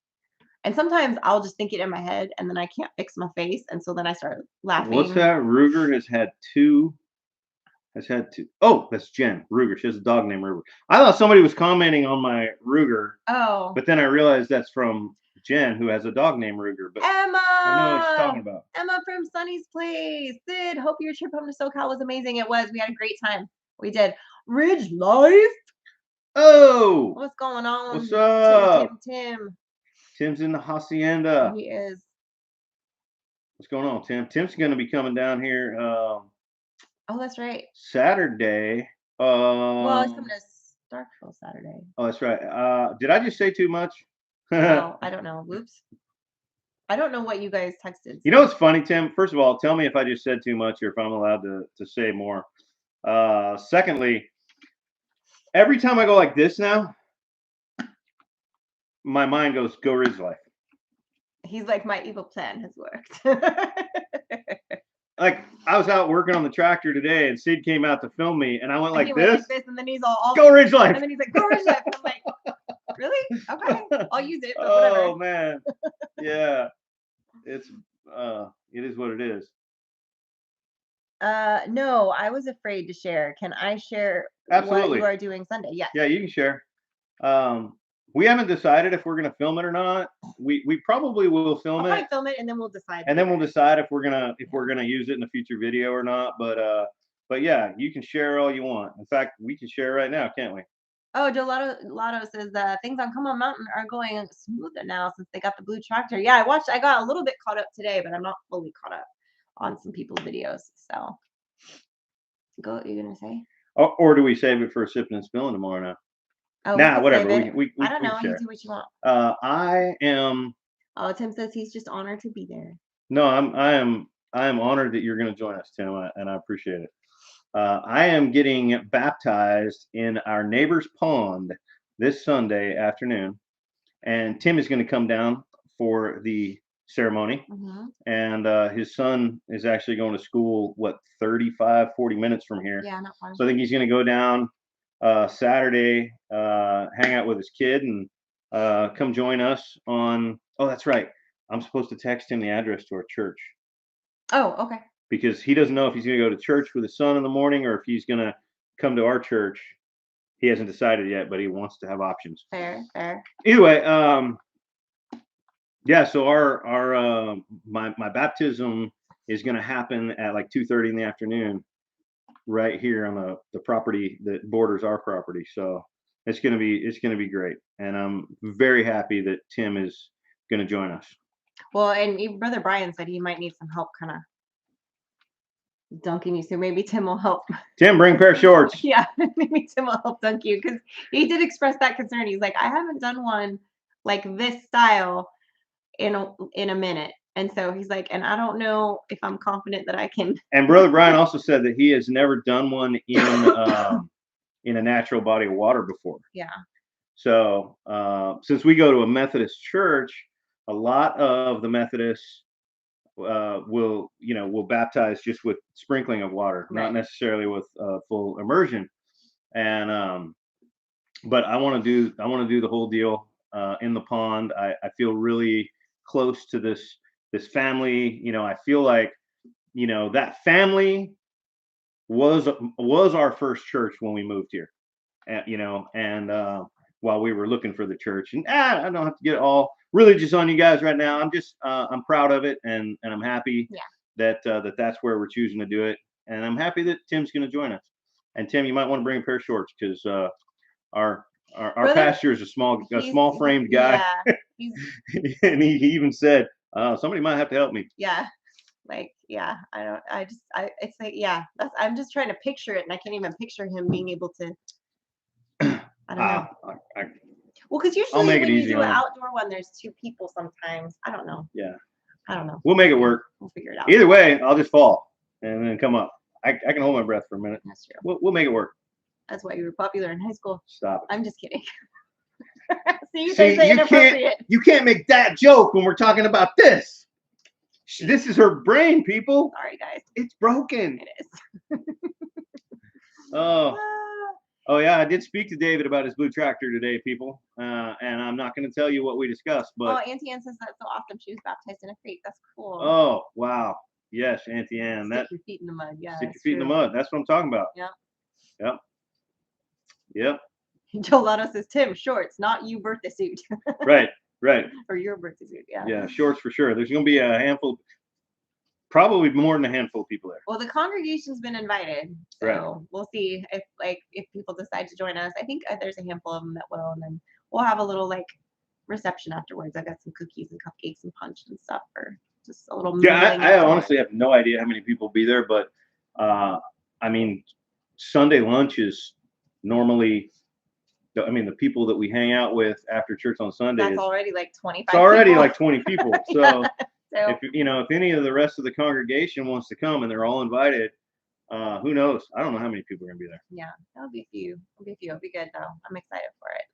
And sometimes I'll just think it in my head and then I can't fix my face. And so then I start laughing. What's that? Ruger has had two. Oh, that's Jen Ruger. She has a dog named Ruger. I thought somebody was commenting on my Ruger. Oh. But then I realized that's from Jen, who has a dog named Ruger. But Emma! I know what she's talking about. Emma from Sunny's Place. Sid, hope your trip home to SoCal was amazing. It was. We had a great time. We did. Ridge Life. Oh! What's going on? What's up? Tim. Tim's in the hacienda. He is. What's going on, Tim? Tim's going to be coming down here. Oh, that's right. Saturday. Well, he's coming to Starkville Saturday. Oh, that's right. Did I just say too much? Oh, I don't know. Whoops. I don't know what you guys texted. You know what's funny, Tim? First of all, tell me if I just said too much or if I'm allowed to say more. Secondly, every time I go like this now, my mind goes, go Ridge Life. He's like, my evil plan has worked. Like, I was out working on the tractor today, and Sid came out to film me, and I went like this. And then he's all go Ridge Life. And then he's like, go Ridge Life. And I'm like, really? Okay, I'll use it. But Oh, whatever. man. Yeah. It is what it is. No, I was afraid to share. Can I share Absolutely. what you are doing Sunday? Yes. Yeah, you can share. We haven't decided if we're going to film it or not. We probably will film I'll it. probably film it and then we'll decide. And then we'll decide if we're gonna use it in a future video or not. But yeah, you can share all you want. In fact, we can share right now, can't we? Oh, Lotto says things on Come On Mountain are going smoother now since they got the blue tractor. Yeah, I got a little bit caught up today, but I'm not fully caught up on some people's videos. So go, you're gonna say? Or do we save it for a sipping and spilling tomorrow now? Oh, nah, whatever. We I don't know. Share. You do what you want. I am. Oh, Tim says he's just honored to be there. No, I am honored that you're going to join us, Tim, and I appreciate it. I am getting baptized in our neighbor's pond this Sunday afternoon, and Tim is going to come down for the ceremony. Mm-hmm. And his son is actually going to school, 35, 40 minutes from here. Yeah, not far. So I think he's going to go down Saturday, hang out with his kid, and come join us on. Oh, that's right. I'm supposed to text him the address to our church. Oh, okay. Because he doesn't know if he's going to go to church with his son in the morning or if he's going to come to our church. He hasn't decided yet, but he wants to have options. Fair. Either way, yeah. So our my baptism is going to happen at like 2:30 in the afternoon, right here on the property that borders our property. So it's going to be great, and I'm very happy that Tim is going to join us. Well, and even Brother Brian said he might need some help kind of dunking you, so maybe Tim will help. Tim, bring a pair of shorts. Yeah, maybe Tim will help dunk you, because he did express that concern. He's like, I haven't done one like this style in a minute. And so he's like, and I don't know if I'm confident that I can. And Brother Brian also said that he has never done one in a natural body of water before. Yeah. So since we go to a Methodist church, a lot of the Methodists will baptize just with sprinkling of water, not necessarily with full immersion. And but I want to do the whole deal in the pond. I feel really close to this family. I feel like that family was our first church when we moved here. And while we were looking for the church, and I don't have to get all religious on you guys right now. I'm proud of it, and I'm happy that that's where we're choosing to do it, and I'm happy that Tim's going to join us. And Tim, you might want to bring a pair of shorts because our pastor is a small framed guy, and he even said somebody might have to help me. Yeah. It's like, I'm just trying to picture it, and I can't even picture him being able to. I don't know. Well, because usually when you do an outdoor one, there's two people sometimes. I don't know. Yeah. I don't know. We'll make it work. We'll figure it out. Either way, I'll just fall and then come up. I can hold my breath for a minute. That's true. We'll make it work. That's why you were popular in high school. Stop it. I'm just kidding. You can't make that joke when we're talking about this. This is her brain, people. Sorry, guys. It's broken. It is. Oh yeah, I did speak to David about his blue tractor today, people. And I'm not going to tell you what we discussed, but Auntie Ann says that's so awesome. She was baptized in a creek. That's cool. Oh wow, yes, Auntie Ann. Stick your feet in the mud. Yeah. Stick your feet in the mud. That's what I'm talking about. Yep. Joe Lotto says, Tim, shorts, not you birthday suit. Right. Or your birthday suit. Yeah. Yeah, shorts for sure. There's going to be a handful. Probably more than a handful of people there. Well, the congregation's been invited, so we'll see if people decide to join us. I think there's a handful of them that will, and then we'll have a little reception afterwards. I got some cookies and cupcakes and punch and stuff for just a little. Yeah, I honestly have no idea how many people will be there, but I mean, Sunday lunch is normally. I mean, the people that we hang out with after church on Sunday that's already like 25. It's already people. like 20 people. So. So, if any of the rest of the congregation wants to come and they're all invited, who knows? I don't know how many people are gonna be there. Yeah, that'll be a few. It'll be good though. I'm excited for it.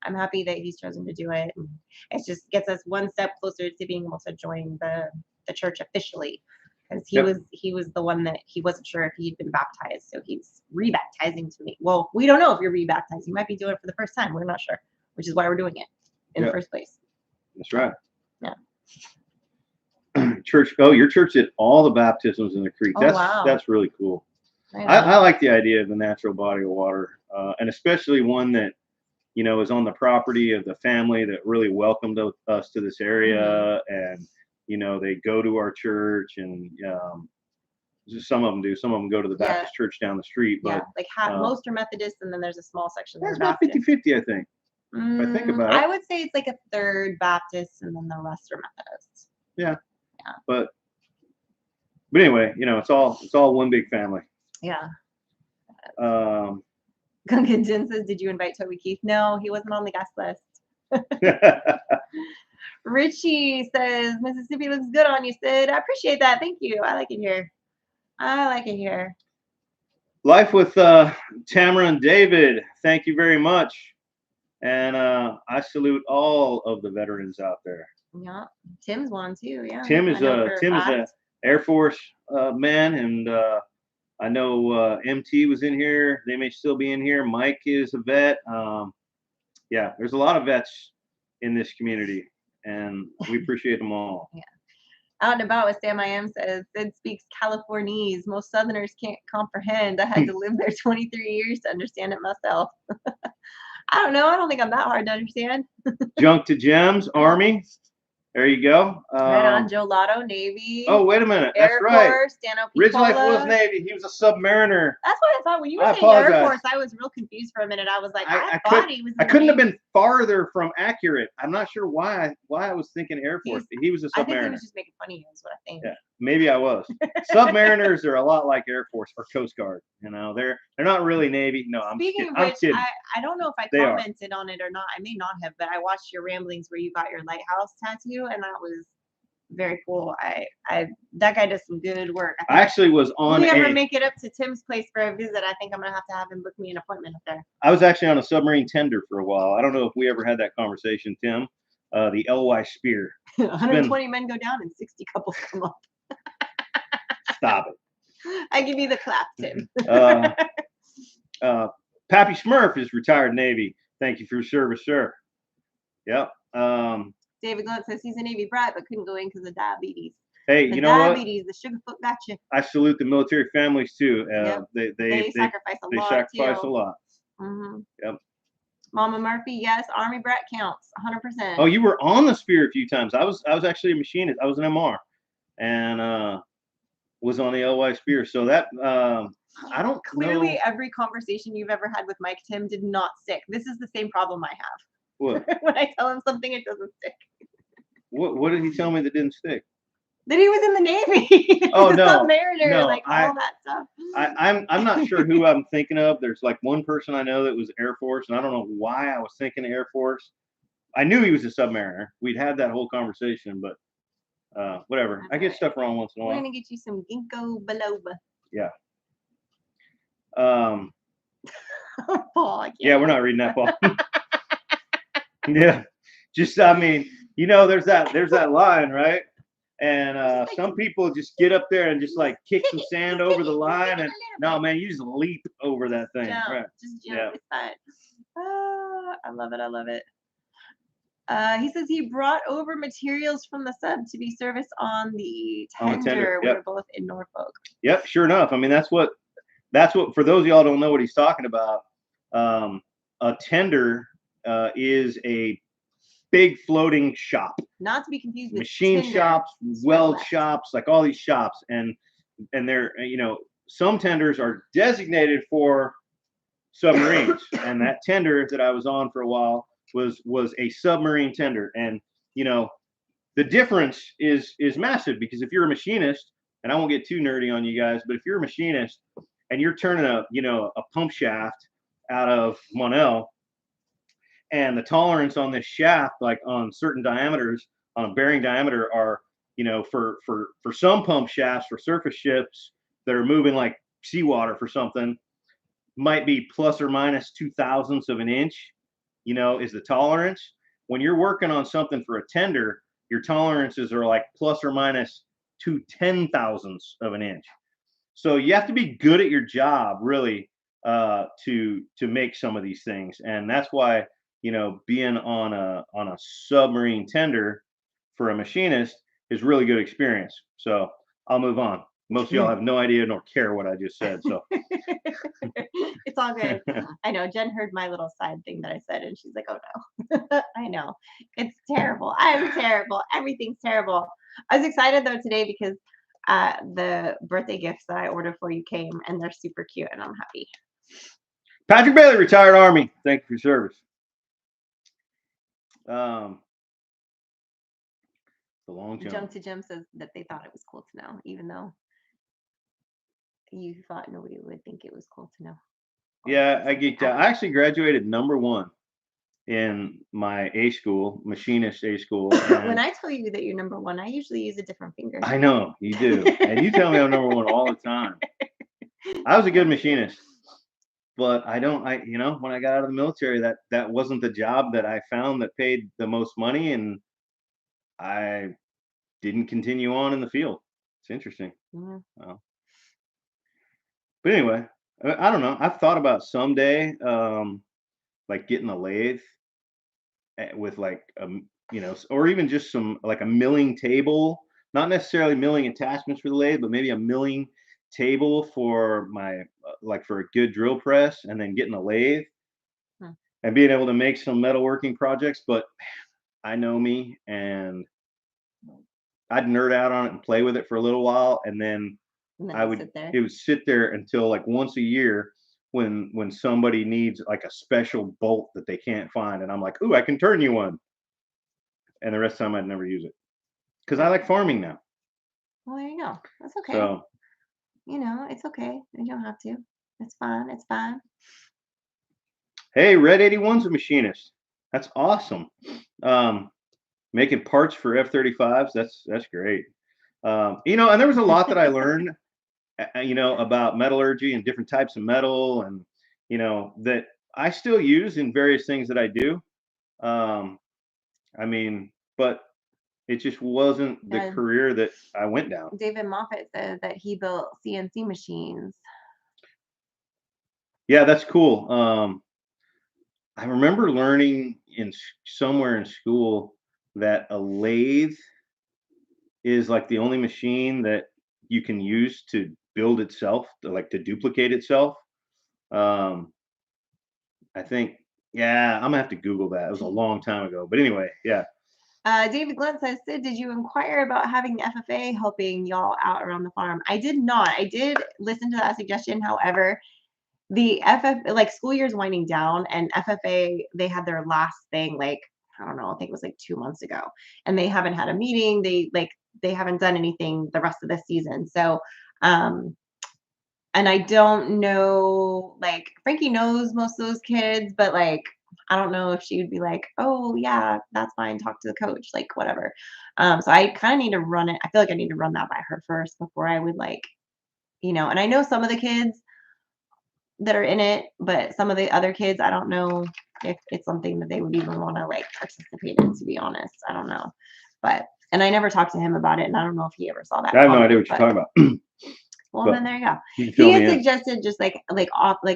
I'm happy that he's chosen to do it. And it just gets us one step closer to being able to join the church officially, because he was the one that he wasn't sure if he'd been baptized, so he's rebaptizing to me. Well, we don't know if you're rebaptized. You might be doing it for the first time. We're not sure, which is why we're doing it in the first place. That's right. Yeah. Church. Oh, your church did all the baptisms in the creek. That's really cool. I like the idea of the natural body of water, and especially one that is on the property of the family that really welcomed us to this area, and they go to our church, and some of them do. Some of them go to the Baptist church down the street. But most are Methodist, and then there's a small section that's about 50-50, I think. If I think about it, I would say it's like a third Baptist, and then the rest are Methodists. Yeah. But anyway, it's all one big family. Yeah. Gungan Jen says, "Did you invite Toby Keith?" No, he wasn't on the guest list. Richie says, "Mississippi looks good on you, Sid. I appreciate that. Thank you. I like it here. Life with Tamara and David. Thank you very much. And I salute all of the veterans out there. Yeah, Tim's one too. Yeah, Tim is a Air Force man, and I know MT was in here. They may still be in here. Mike is a vet. Yeah, there's a lot of vets in this community, and we appreciate them all. Yeah. Out and about with Sam I Am says, Sid speaks Californese. Most Southerners can't comprehend. I had to live there 23 years to understand it myself. I don't know. I don't think I'm that hard to understand. Junk to Gems, Army. There you go. Right on. Joe Lotto, Navy. Oh, wait a minute. Air That's Force, right. Dano Ridge Life was Navy. He was a submariner. That's what I thought. When you were saying Air Force, I was real confused for a minute. I was like, I thought he was. I couldn't have been farther from accurate. I'm not sure why I was thinking Air Force. He was a submariner. I think he was just making fun of you, is what I think. Yeah, maybe I was. Submariners are a lot like Air Force or Coast Guard. They're not really Navy. No, Speaking I'm of which, kidding. I don't know if I commented on it or not. I may not have, but I watched your ramblings where you got your lighthouse tattoo, and that was very cool. That guy does some good work. I actually was on. If we ever make it up to Tim's place for a visit, I think I'm gonna have to have him book me an appointment up there. I was actually on a submarine tender for a while. I don't know if we ever had that conversation, Tim, the LY spear. 120 men go down and 60 couples come up. Stop it. I give you the clap, Tim. Pappy Smurf is retired Navy. Thank you for your service, sir. Yep. David Glunt says he's a Navy brat but couldn't go in because of diabetes. Hey, The you know diabetes, the sugarfoot got you. I salute the military families too. Yep. They sacrifice a they lot. sacrifice too. a lot. Mm-hmm. Yep. Mama Murphy, yes, Army brat counts, 100%. Oh, you were on the Spear a few times. I was actually a machinist. I was an MR, and was on the LY Spear. So that I don't Clearly, know. every conversation you've ever had with Mike Tim did not stick. This is the same problem I have. What? When I tell him something, it doesn't stick. What did he tell me that didn't stick? That he was in the Navy. Oh, no, Submariner, no, like all that stuff. I'm not sure who I'm thinking of. There's like one person I know that was Air Force, and I don't know why I was thinking Air Force. I knew he was a submariner. We'd had that whole conversation, but whatever. I get stuff wrong once in a We're while. gonna get you some ginkgo biloba. Yeah. Paul, I can't. Yeah, we're not reading that, Paul. Yeah. Just, I mean, there's that line, right? And some people just get up there and just like kick some sand over the line, and no, man, you just leap over that thing. Jump, Right. just jump. Yeah. It's fine. I love it. I love it. He says he brought over materials from the sub to be serviced on the tender. Yep. We were both in Norfolk. Yep, sure enough. I mean, that's what for those of y'all who don't know what he's talking about. A tender is a big floating shop. Not to be confused with machine tinder. shops, weld shops, like all these shops, and they're some tenders are designated for submarines, and that tender that I was on for a while was a submarine tender, and the difference is massive, because if you're a machinist, and I won't get too nerdy on you guys, but if you're a machinist and you're turning a pump shaft out of Monel, and the tolerance on this shaft, like on certain diameters, on a bearing diameter, are for some pump shafts for surface ships that are moving like seawater for something, might be plus or minus 0.02 of an inch, is the tolerance. When you're working on something for a tender, your tolerances are like plus or minus 0.2 of an inch. So you have to be good at your job, really, to make some of these things, and that's why being on a submarine tender for a machinist is really good experience. So I'll move on. Most of y'all have no idea nor care what I just said. So it's all good. I know Jen heard my little side thing that I said, and she's like, "Oh no, I know it's terrible. I'm terrible. Everything's terrible." I was excited though today because the birthday gifts that I ordered for you came, and they're super cute, and I'm happy. Patrick Bailey, retired Army. Thank you for your service. The long jump. To Jim says that they thought it was cool to know, even though you thought nobody would think it was cool to know. Yeah, I geeked out. I actually graduated #1 in my A school, machinist A school. When I tell you that you're #1, I usually use a different finger. I know you do, and you tell me I'm #1 all the time. I was a good machinist, but when I got out of the military, that wasn't the job that I found that paid the most money, and I didn't continue on in the field. It's interesting. Mm-hmm. Wow. But anyway, I don't know. I've thought about someday, like getting a lathe with like or even just some like a milling table, not necessarily milling attachments for the lathe, but maybe a milling table for my like for a good drill press, and then getting a lathe and being able to make some metalworking projects. But I know me, and I'd nerd out on it and play with it for a little while, and then it would sit there until like once a year when somebody needs like a special bolt that they can't find, and I'm like, ooh, I can turn you one. And the rest of the time I'd never use it, because I like farming now. Well, there you go. That's okay. So it's okay. You don't have to. It's fine. It's fine. Hey, Red 81's a machinist. That's awesome. Making parts for F-35s. That's great. And there was a lot that I learned, about metallurgy and different types of metal, and that I still use in various things that I do. I mean, but it just wasn't the career that I went down. David Moffat says that he built CNC machines. Yeah, that's cool. I remember learning somewhere in school that a lathe is like the only machine that you can use to build itself, to duplicate itself. Um, I think, yeah, I'm gonna have to Google that. It was a long time ago, but anyway, yeah. David Glenn says, Sid, did you inquire about having the FFA helping y'all out around the farm? I did not. I did listen to that suggestion. However, the like school year's winding down, and FFA, they had their last thing, like, I don't know, I think it was like 2 months ago, and they haven't had a meeting. They haven't done anything the rest of the season. So, and I don't know, like, Frankie knows most of those kids, but like, I don't know if she would be like, oh yeah, that's fine, talk to the coach, like whatever. So I kind of need to run it. I feel like I need to run that by her first before I would like, and I know some of the kids that are in it, but some of the other kids, I don't know if it's something that they would even want to like participate in, to be honest. I don't know. And I never talked to him about it, and I don't know if he ever saw that I have no comment, idea what you're talking about. well, But then there you go. you can He fill me had in. suggested just like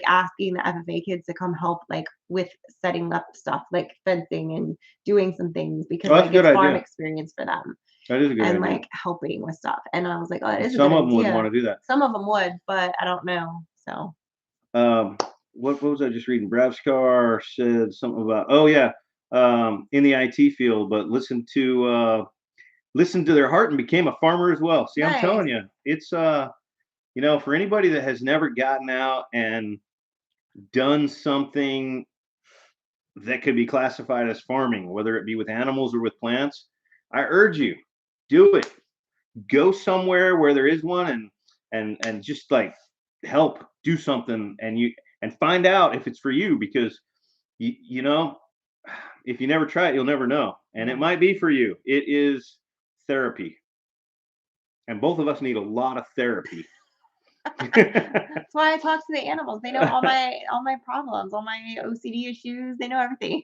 asking the FFA kids to come help like with setting up stuff like fencing and doing some things because Oh, that's like a good it's farm idea. experience for them That is a good and idea. like helping with stuff. And I was like, oh, it is a Some good of them would idea. want to do that. Some of them would, but I don't know. So What was I just reading? Bravskar said something about, oh yeah, in the IT field, but listened to their heart and became a farmer as well. See, I'm nice. telling you, it's for anybody that has never gotten out and done something that could be classified as farming, whether it be with animals or with plants, I urge you, do it. Go somewhere where there is one and just like help do something and find out if it's for you, because if you never try it, you'll never know. And it might be for you. It is therapy. And both of us need a lot of therapy. That's why I talk to the animals. They know all my problems, all my OCD issues. They know everything.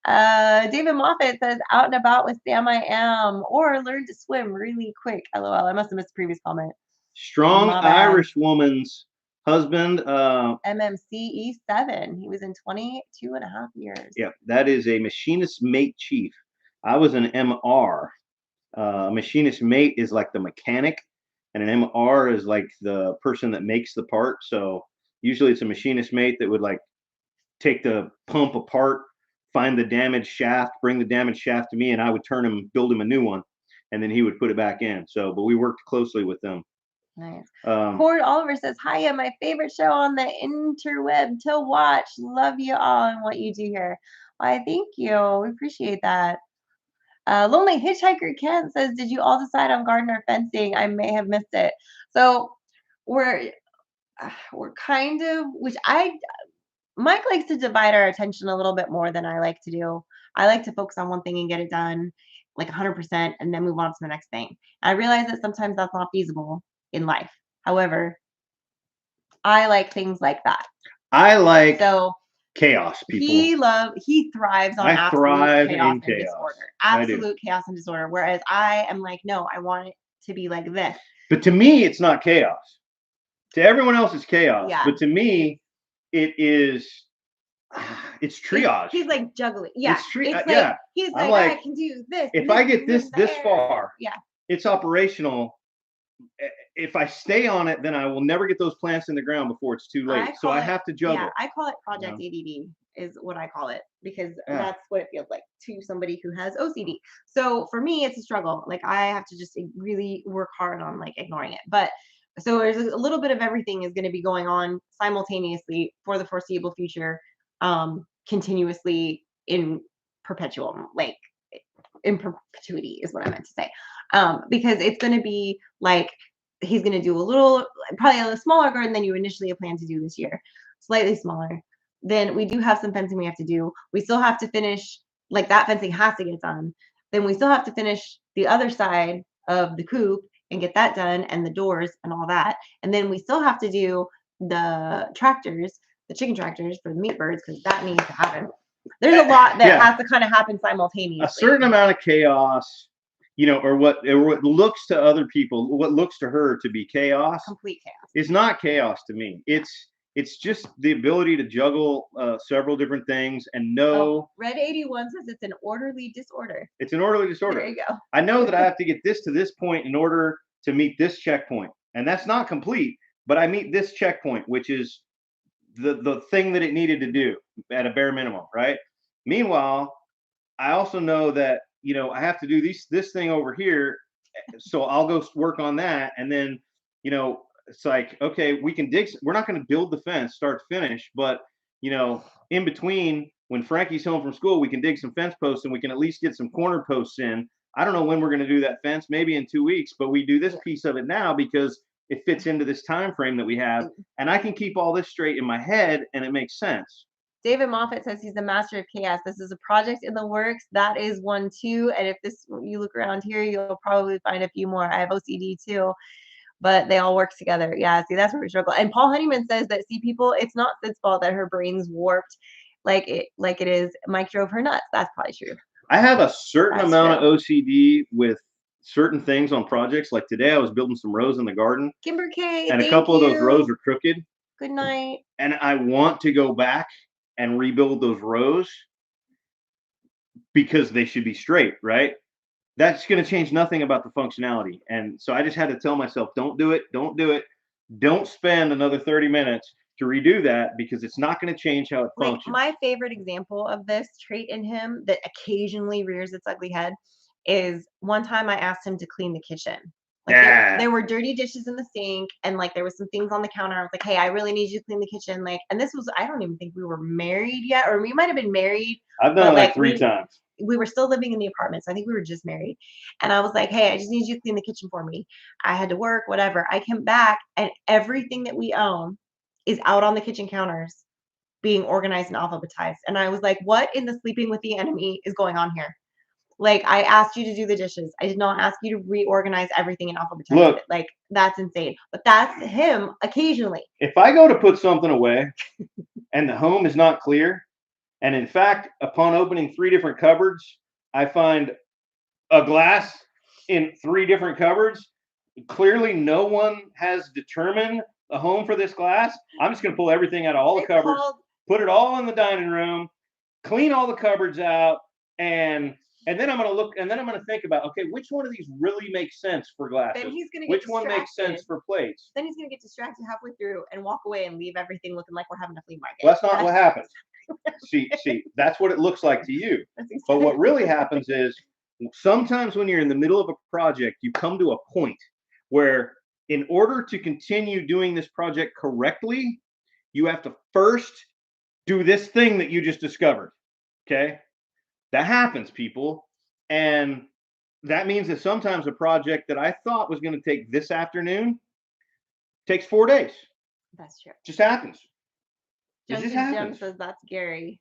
David Moffat says, out and about with Sam I am, or learn to swim really quick. LOL. I must have missed the previous comment. Strong Irish woman's husband. MMCE 7. He was in 22.5 years. Yeah, that is a machinist mate chief. I was an MR. Machinist mate is like the mechanic, and an MR is like the person that makes the part. So usually it's a machinist mate that would like take the pump apart, find the damaged shaft, bring the damaged shaft to me, and I would build him a new one, and then he would put it back in. So, but we worked closely with them. Nice. Cord Oliver says, hiya, my favorite show on the interweb to watch. Love you all and what you do here. Why, thank you. We appreciate that. Lonely Hitchhiker Kent says, did you all decide on garden or fencing? I may have missed it. So we're kind of, Mike likes to divide our attention a little bit more than I like to do. I like to focus on one thing and get it done like 100% and then move on to the next thing. I realize that sometimes that's not feasible in life. However, I like things like that. I like chaos, people. He thrives on absolute chaos and disorder. Absolute chaos and disorder. Whereas I am like, no, I want it to be like this. But to me, it's not chaos. To everyone else, it's chaos. Yeah. But to me, it's triage. He's like juggling. Yeah. Yeah. He's like, I can do this. If I get this far, yeah, it's operational. If I stay on it, then I will never get those plants in the ground before it's too late. So I have to juggle. Yeah, I call it Project ADD is what I call it, because that's what it feels like to somebody who has OCD. So for me, it's a struggle. Like I have to just really work hard on like ignoring it. But so there's a little bit of everything is going to be going on simultaneously for the foreseeable future, continuously in perpetuum, like in perpetuity is what I meant to say. Because it's going to be like he's going to do probably a smaller garden than you initially had planned to do this year, slightly smaller. Then we do have some fencing we have to do. We still have to finish, like that fencing has to get done. Then we still have to finish the other side of the coop and get that done, and the doors and all that. And then we still have to do the tractors, the chicken tractors for the meat birds, because that needs to happen. There's a lot that Yeah. has to kind of happen simultaneously. A certain amount of chaos, or what looks to other people, what looks to her to be chaos, Complete chaos. is not chaos to me. It's just the ability to juggle several different things and know. Red 81 says it's an orderly disorder. It's an orderly disorder. There you go. I know that I have to get this to this point in order to meet this checkpoint, and that's not complete, but I meet this checkpoint, which is the thing that it needed to do at a bare minimum, right? Meanwhile, I also know that I have to do this thing over here, so I'll go work on that, and then it's like, okay, we can dig. We're not going to build the fence start to finish, but in between, when Frankie's home from school, we can dig some fence posts and we can at least get some corner posts in. I don't know when we're going to do that fence, maybe in 2 weeks, but we do this piece of it now because it fits into this time frame that we have, and I can keep all this straight in my head, and it makes sense. David Moffat says he's the master of chaos. This is a project in the works. That is one too. And if you look around here, you'll probably find a few more. I have OCD too, but they all work together. Yeah, see, that's where we struggle. And Paul Honeyman says that people, it's not Sid's fault that her brain's warped like it is. Mike drove her nuts. That's probably true. I have a certain amount of OCD with certain things on projects. Like today, I was building some rows in the garden. Kimber K, and a couple of those rows are crooked. Good night. And I want to go back and rebuild those rows because they should be straight, right? That's going to change nothing about the functionality. And so I just had to tell myself, don't do it. Don't do it. Don't spend another 30 minutes to redo that because it's not going to change how it functions. My favorite example of this trait in him that occasionally rears its ugly head is one time I asked him to clean the kitchen. There were dirty dishes in the sink and there was some things on the counter. I was like, hey, I really need you to clean the kitchen. And this was, I don't even think we were married yet, or we might have been married. I've done it 3 times. We were still living in the apartment. So I think we were just married. And I was like, hey, I just need you to clean the kitchen for me. I had to work, whatever. I came back and everything that we own is out on the kitchen counters being organized and alphabetized. And I was like, what in the sleeping with the enemy is going on here? I asked you to do the dishes. I did not ask you to reorganize everything and alphabetize it. That's insane. But that's him occasionally. If I go to put something away and the home is not clear, and in fact, upon opening 3 different cupboards, I find a glass in 3 different cupboards. Clearly, no one has determined a home for this glass. I'm just going to pull everything out of all the cupboards, put it all in the dining room, clean all the cupboards out, and then I'm going to look, and then I'm going to think about, okay, which one of these really makes sense for glasses? Then he's going to which one makes sense for plates? Then he's going to get distracted halfway through and walk away and leave everything looking like we're having a flea market. Well, that's not what happens. see, that's what it looks like to you. But what really happens is sometimes when you're in the middle of a project, you come to a point where in order to continue doing this project correctly, you have to first do this thing that you just discovered. Okay? That happens, people. And that means that sometimes a project that I thought was going to take this afternoon takes 4 days. That's true. Just happens. Jim says that's Gary.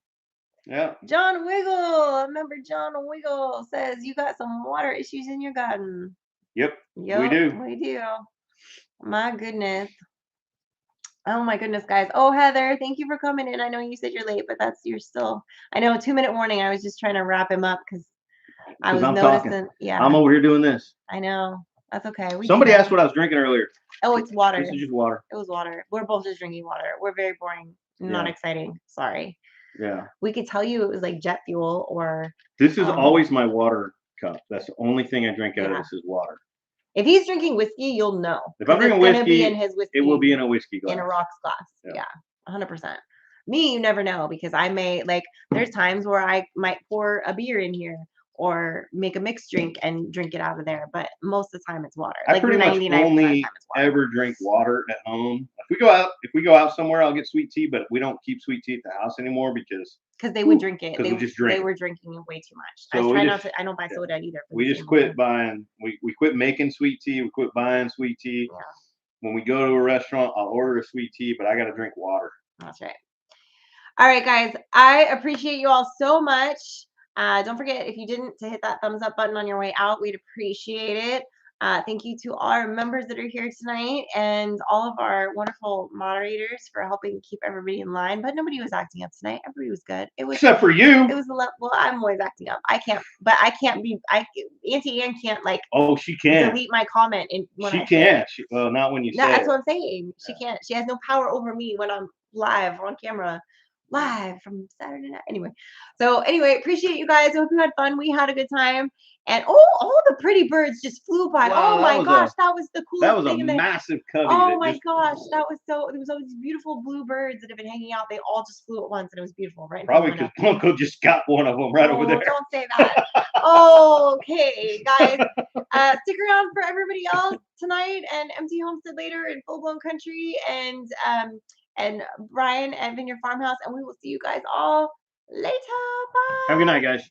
Yeah. John Wiggle. I remember John Wiggle says you got some water issues in your garden. Yep. We do. We do. My goodness. Oh my goodness, guys. Oh, Heather, thank you for coming in. I know you said you're late, but you're still, I know, 2-minute warning. I was just trying to wrap him up because I was noticing. Talking. Yeah. I'm over here doing this. I know. That's okay. Somebody asked what I was drinking earlier. Oh, it's water. This is just water. It was water. We're both just drinking water. We're very boring. Not exciting. Sorry. Yeah. We could tell you it was like jet fuel or. This is always my water cup. That's the only thing I drink out of this is water. If he's drinking whiskey, you'll know. If I'm drinking whiskey, be in his whiskey, it will be in a whiskey glass. In a rocks glass. Yeah. 100%. Me, you never know because I may there's times where I might pour a beer in here or make a mixed drink and drink it out of there. But most of the time it's water. I pretty much only ever drink water at home. If we go out somewhere, I'll get sweet tea, but we don't keep sweet tea at the house anymore because they would drink it. They were drinking way too much. So I try not to. I don't buy soda either. We just quit buying. We quit making sweet tea. We quit buying sweet tea. Yeah. When we go to a restaurant, I'll order a sweet tea, but I got to drink water. That's right. All right, guys. I appreciate you all so much. Don't forget, if you didn't, to hit that thumbs up button on your way out. We'd appreciate it. Thank you to all our members that are here tonight and all of our wonderful moderators for helping keep everybody in line. But nobody was acting up tonight. Everybody was good. Except for you. It was well, I'm always acting up. I can't, but I can't be. Auntie Ann can't like. Oh, she can. Delete my comment when she I can't. Well, not when you say that's it. what I'm saying. She can't. She has no power over me when I'm live on camera, live from Saturday night. Anyway, appreciate you guys. Hope you had fun. We had a good time. And all the pretty birds just flew by. Wow, Oh my gosh, that was the coolest thing. That was a massive covey. Oh my gosh, that was so. There was all these beautiful blue birds that have been hanging out. They all just flew at once, and it was beautiful, right? Probably because Uncle just got one of them right over there. Don't say that. Okay, guys, stick around for everybody else tonight, and Empty Homestead later, and Full Blown Country, and Brian at Vineyard Farmhouse, and we will see you guys all later. Bye. Have a good night, guys.